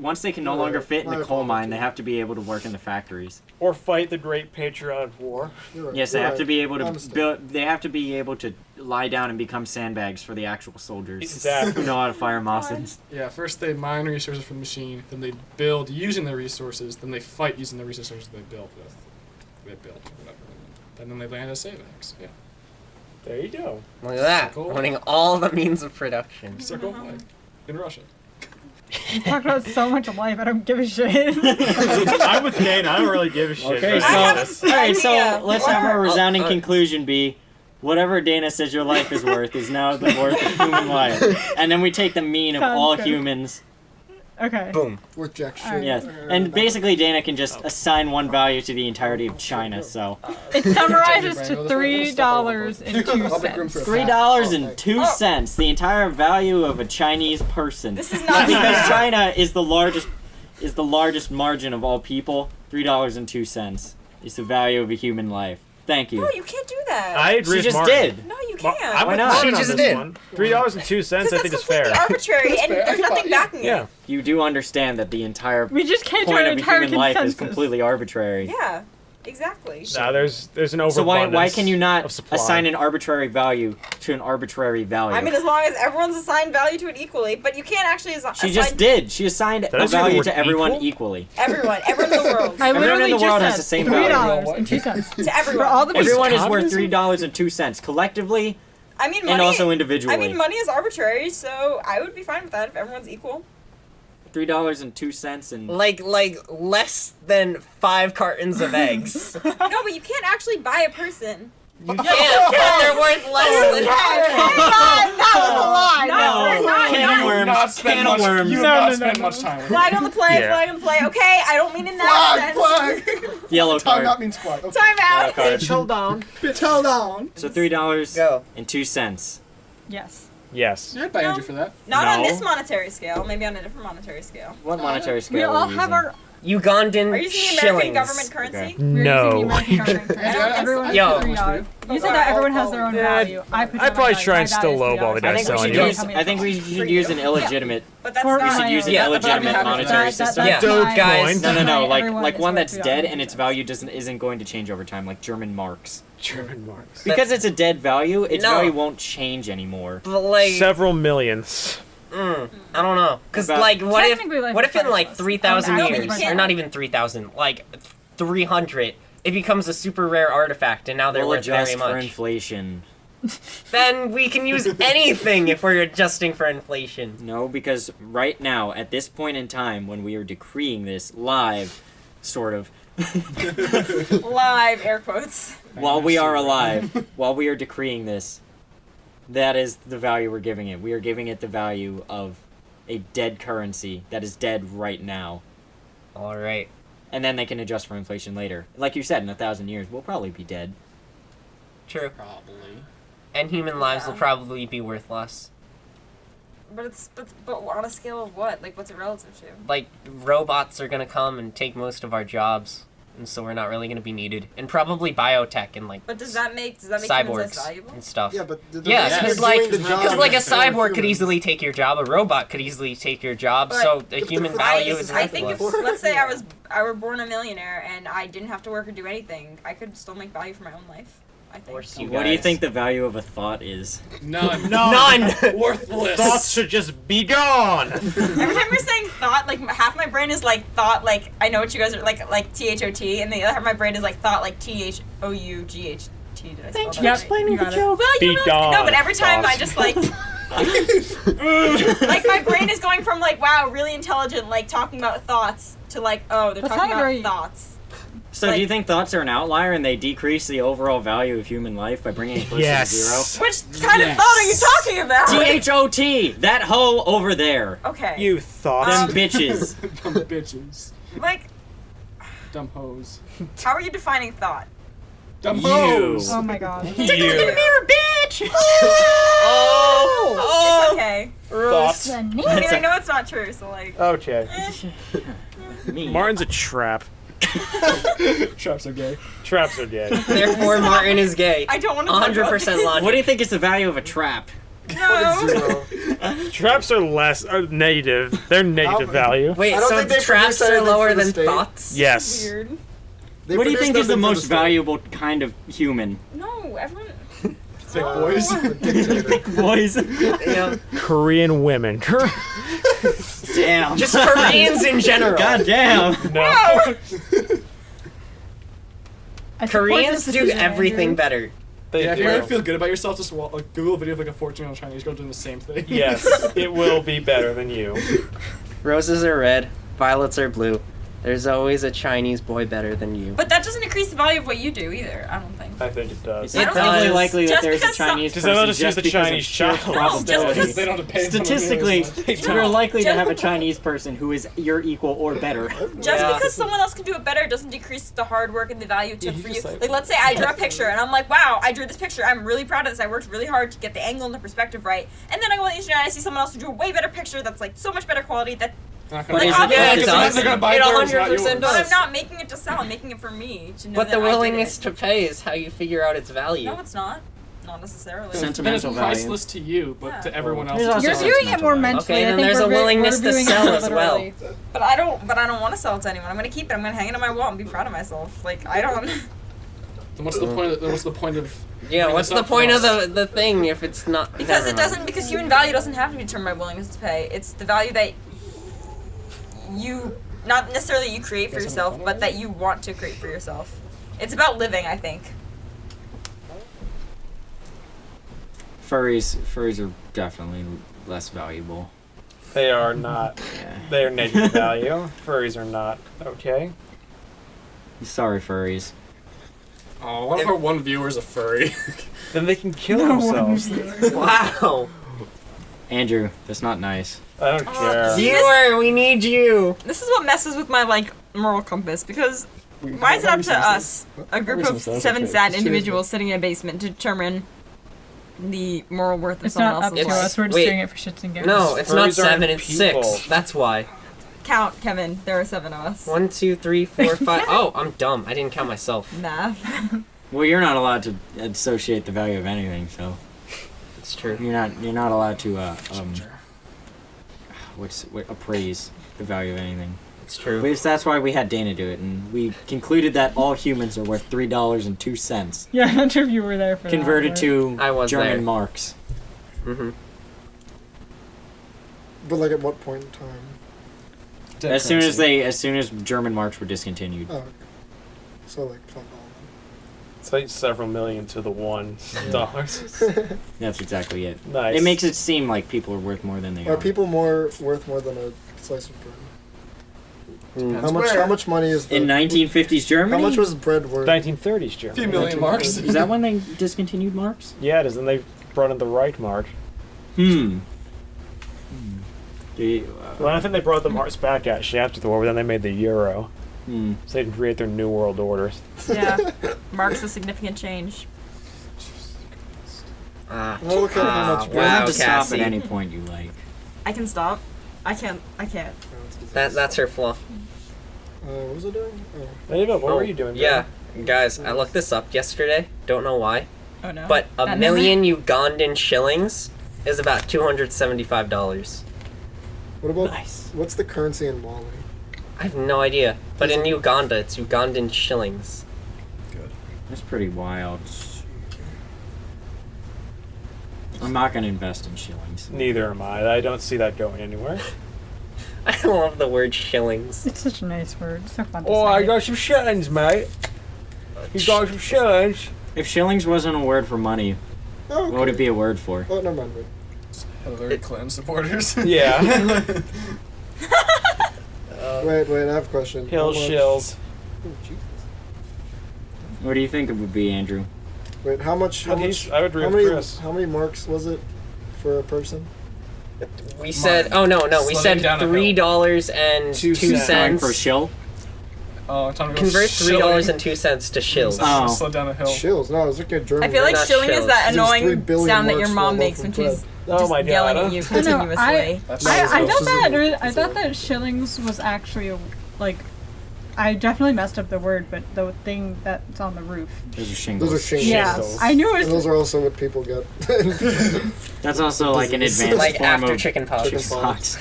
Once they can no longer fit in My the coal mine, apologies. they have to be able to work in the factories. Or fight the Great Patriotic War. You're right, Yes, they you're have right. to be able My to mistake. build. They have to be able to lie down and become sandbags for the actual soldiers. Exactly. Who know how to fire Mosins. Yeah, first they mine resources from the machine, then they build using the resources, then they fight using the resources they built with. They built, whatever. And then they land as sandbags. Yeah. There you go. Look at that. Cool. Running all the means of production. Circle of life. In Russia. You talked about so much of life, I don't give a shit. I'm with Dana. I don't really give a shit. Okay, about so have this. a- alright, so idea. let's have our resounding alright. conclusion be whatever Dana says your life is worth is now the worth of human life. And then we take the mean of Sounds all good. humans. Okay. Boom. With jack shit. Alright. Yes. And basically Dana can just assign one value to the entirety of China, so It summarizes to I'll make room for $3.02. a $3.02, the entire value of a Chinese person. This is not Because China is the largest margin of all people. $3.02 is the value of a human life. Thank you. No, you can't do that. I agree She with just Martin. did. No, you Ma- can't. I'm Why with not? Martin She on just this did. one. $3.02. I Because think that's is fair. completely arbitrary, and there's nothing backing it. Yeah. You do understand that the entire We just came to point an of a entire human life is consensus. completely arbitrary. Yeah. Exactly. Nah, there's an overabundance. So why can you of not supply. assign an arbitrary value to an arbitrary value? I mean, as long as everyone's assigned value to it equally, but you can't actually she just did. She assigned a Did I say the value word to everyone equal? equally. everyone in the world, I Everyone literally in the just world said has the same value. $3.02 to for everyone. all the Everyone is worth communism? $3.02 collectively I mean, money, and also individually. I mean, money is arbitrary, so I would be fine with that if everyone's equal. $3.02 and Like less than 5 cartons of eggs. No, but you can't actually buy a person. Yeah, but they're worth less than. That was a lie. Not can of worms. Not spend Can of much. worms. You have No, not no, spent no, much time with Flag on the play, Yeah. flag on the play. Okay, I don't mean in that sense. yellow Time card. out means flag. Okay. Time out. Card. Hold on. Bitch, hold on. So $3 Go. and 2 cents. Yes. Yes. I'd buy Andrew for that. Not on No. this monetary scale. Maybe on a different monetary scale. What monetary scale We are all we have using? our. Ugandan Are you using the shillings. American government currency? Okay. We're using the No. American government currency. Everyone Yo. has $3. You said that everyone has their own value. I put I'd down probably my try and value. still My lowball the value I is think we guys should selling use. $3. I think we should use an illegitimate. But that's For We not. should my use an own. Yeah, illegitimate that's monetary That- system. Yeah. Doge my- coins. No, my- like everyone like is one worth that's dead $3. and its value isn't going to change over time, like German marks. German marks. Because it's a dead value, its No. value won't change anymore. But like, Several millions. I don't know, cause About- like, what Technically, like, if in like priceless. 3,000 No, but you years, can't. or not even 3,000, like 300, it becomes a super rare artifact, and now they're We'll worth adjust very for much. inflation. Then we can use anything if we're adjusting for inflation. No, because right now, at this point in time, when we are decreeing this live, sort of, Live air quotes. while we are alive, while we are decreeing this, that is the value we're giving it. We are giving it the value of a dead currency that is dead right now. All right. And then they can adjust for inflation later. Like you said, in 1,000 years, we'll probably be dead. True. Probably. And human lives Yeah. will probably be worth less. But on a scale of what? Like, what's it relative to? Like, robots are gonna come and take most of our jobs, and so we're not really gonna be needed. And probably biotech and like But does that make humans less cyborgs valuable? and stuff. Yeah, but Yeah, they're because doing the job like a of cyborg could humans. easily take your job, a robot could easily take your job, But so the human value is I think if, worthless. let's say I were born a millionaire and I didn't have to work or do anything, I could still make value for my own life. I think. Or so What do you guys. think the value of a thought is? None. None. Worthless. Thoughts should just be gone. Every time you're saying thought, like half my brain is like thought, like I know what you guys are like THOT, and the other half of my brain is like thought, like THOUGHT. Did I spell that right? You got it. Well, you Be know, gone. no, but every time I Thoughts. just like, like my brain is going from like wow, really intelligent, like talking about thoughts to like oh, they're That's talking not about very- thoughts. So do you think thoughts are an outlier and they decrease the overall value of human life by bringing it closer Yes. to zero? Which kind of thought are you talking about? THOT! That hoe over there. Okay. You thought. Them bitches. Dumb bitches. Like, Dumb hoes. how are you defining thought? Dumb You. hoes. Oh my god. you. bitch! Oh, It's okay. Thoughts. I mean, I know it's not true, so like. Okay. Me. Martin's a trap. Traps are gay. Traps are gay. therefore Martin is gay. I don't want to. 100% logic. What do you think is the value of a trap? No. Zero. Traps are negative. They're negative value. Wait, I don't so think they traps produce are anything lower for the than state. thoughts? Yes. Weird. They What do you produce think is the nothing for most state. valuable kind of human? No, everyone. Thick boys. Dictator. Boys. Yeah. Korean women. Damn. Just Koreans in general. God damn. No. I support Koreans this do decision, everything Andrew. better. They Yeah, if do. you ever feel good about yourself, just like, Google a video of like a 14-year-old Chinese girl doing the same thing. Yes, it will be better than you. Roses are red, violets are blue. There's always a Chinese boy better than you. But that doesn't increase the value of what you do either. I don't think. I think it does. It's don't probably think- likely that just there's a because some- Chinese Because person they'll just use just the because Chinese of sheer child. probability. because- They don't have to pay someone Statistically, nearly as much. you're likely to Just- have a Chinese person who is your equal or better. Just Yeah. because someone else can do it better doesn't decrease the hard work and the value it took you for you. just like- Like, let's say I drew a picture and I'm like, wow, I drew this picture. I'm really proud of this. I worked really hard to get the angle and the perspective right. And then I go on the internet and I see someone else who drew a way better picture that's like so much better quality that. Not But gonna is buy it- theirs, yeah, it because does. they're gonna buy It theirs, not 100% yours. does. But I'm not making it to sell. I'm making it for me to know But that the I did willingness it. to pay is how you figure out its value. No, it's not. Not necessarily. Sen- Then it's Sentimental value. priceless to you, but Yeah. to everyone else. There's it's also You're just- viewing it more sentimental mentally. Okay, I then think there's a we're willingness we're to viewing it sell as well. literally. But I don't want to sell it to anyone. I'm gonna keep it. I'm gonna hang it on my wall and be proud of myself. Like I don't. Then what's the point? What's the point of? Yeah, bringing what's this the up for point of us? the thing if it's not? Because never it doesn't. Because human value doesn't have to be determined by willingness to pay. It's the value that you, not necessarily you create for yourself, but that you want to create for yourself. It's about living, I think. Furries are definitely less valuable. They are not. Yeah. They are negative value. Furries are not. Okay. Sorry, furries. Oh, what if our one viewer's a furry? Then they can kill themselves. Wow. Andrew, that's not nice. I don't care. Viewer, we need you. This is what messes with my like moral compass because why is it up to us, a group of 7 sad individuals sitting in a basement, to determine the moral worth of It's someone not up else's to life? us. We're just Wait. doing it for shits and giggles. No, it's not Furries aren't 7, it's people. 6. That's why. Count, Kevin. There are 7 of us. 1, 2, 3, 4, 5. Oh, I'm dumb. I didn't count myself. Math. Well, you're not allowed to associate the value of anything, so It's true. you're not allowed to appraise the value of anything. It's true. At least that's why we had Dana do it, and we concluded that all humans are worth $3.02, Yeah, I'm not sure if you were there for converted that. to I was German there. marks. Mm-hmm. But like at what point in time? As soon as German marks were discontinued. Oh, okay. So like fuck all It's like several million to the $1. That's exactly it. Nice. It makes it seem like people are worth more than they Are are. people worth more than a slice of bread? Depends How much money is the, In 1950s Germany? How much was bread worth? 1930s Germany. few million marks. Is that when they discontinued marks? Yeah, it is. And they brought in the right mark. Well, I think they brought the marks back actually after the war, but then they made the euro. So they can create their new world orders. Yeah. Marks a significant change. Well, look at how much You bread. have to stop Cassie. at any point you like. I can stop. I can't. That's her flaw. What was I doing? Oh. Ava, what were you doing? Yeah, guys, I looked this up yesterday. Don't know why. Oh no. But a That million Ugandan shillings is about $275. What about Nice. what's the currency in Mali? I have no idea. But in Uganda, it's Ugandan shillings. That's pretty wild. I'm not going to invest in shillings. Neither am I. I don't see that going anywhere. I love the word shillings. It's such a nice word. It's so fun to Oh, say. I got some shillings, mate. You got some shillings. If shillings wasn't a word for money, Oh, okay. what would it be a word for? Oh, never mind. Wait. Hillary Clinton supporters. Yeah. Wait, I have a question. Hill How much- shills. Oh, Jesus. What do you think it would be, Andrew? Wait, how much? How much? I would agree How with many? Chris. How many marks was it for a person? We said, oh no, we Slowing said down a hill. $3.02. Going for shill? Oh, time to go Convert shilling. $3.02 to shills. Oh. Slow down a hill. Shills. No, I was looking at German. I feel like Not shilling is shells. that There's 3 annoying billion sound that your marks mom for a makes loaf when of she's Oh just my yelling god. at you I know, continuously. That's I This thought is that a- I thought that shillings was actually a, like, I definitely messed up the word, but the thing that's on the roof. Those are shingles. Those are shingles. Yeah, Shingles. I knew it And was. those are also what people get. That's also like an Disease. advanced Like form after of chickenpox. chickenpox.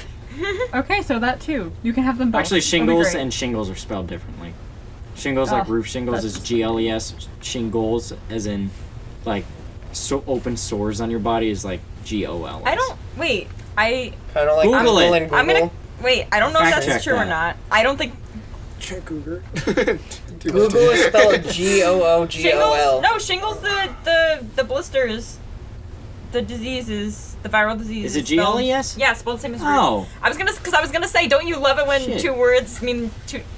Okay, so that too. You can have them both. Actually, That'd be shingles great. and shingles are spelled differently. Shingles, like Oh, roof shingles, that's is GLES. Shingles, as in, like, open sores on your body, is like GOL. I don't. Wait. Kind of like Google it. and I'm gonna. Wait. I don't know if Fact that's check true or that. not. I don't think. Check Google. Google is spelled Shingles. Googol. No, shingles. The blisters. The diseases. The viral disease. Is it spelled- GLES? Yeah, it's spelled the same as roof. Oh. I was gonna say, don't you love it when Shit. two words mean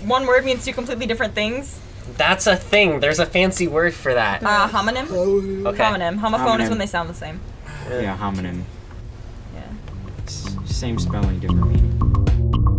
one word means 2 completely different things? That's a thing. There's a fancy word for that. Homonym. Okay. Homonym. Homophone is Homonym. when they sound the same. Yeah, homonym. Yeah. Same spelling, different meaning.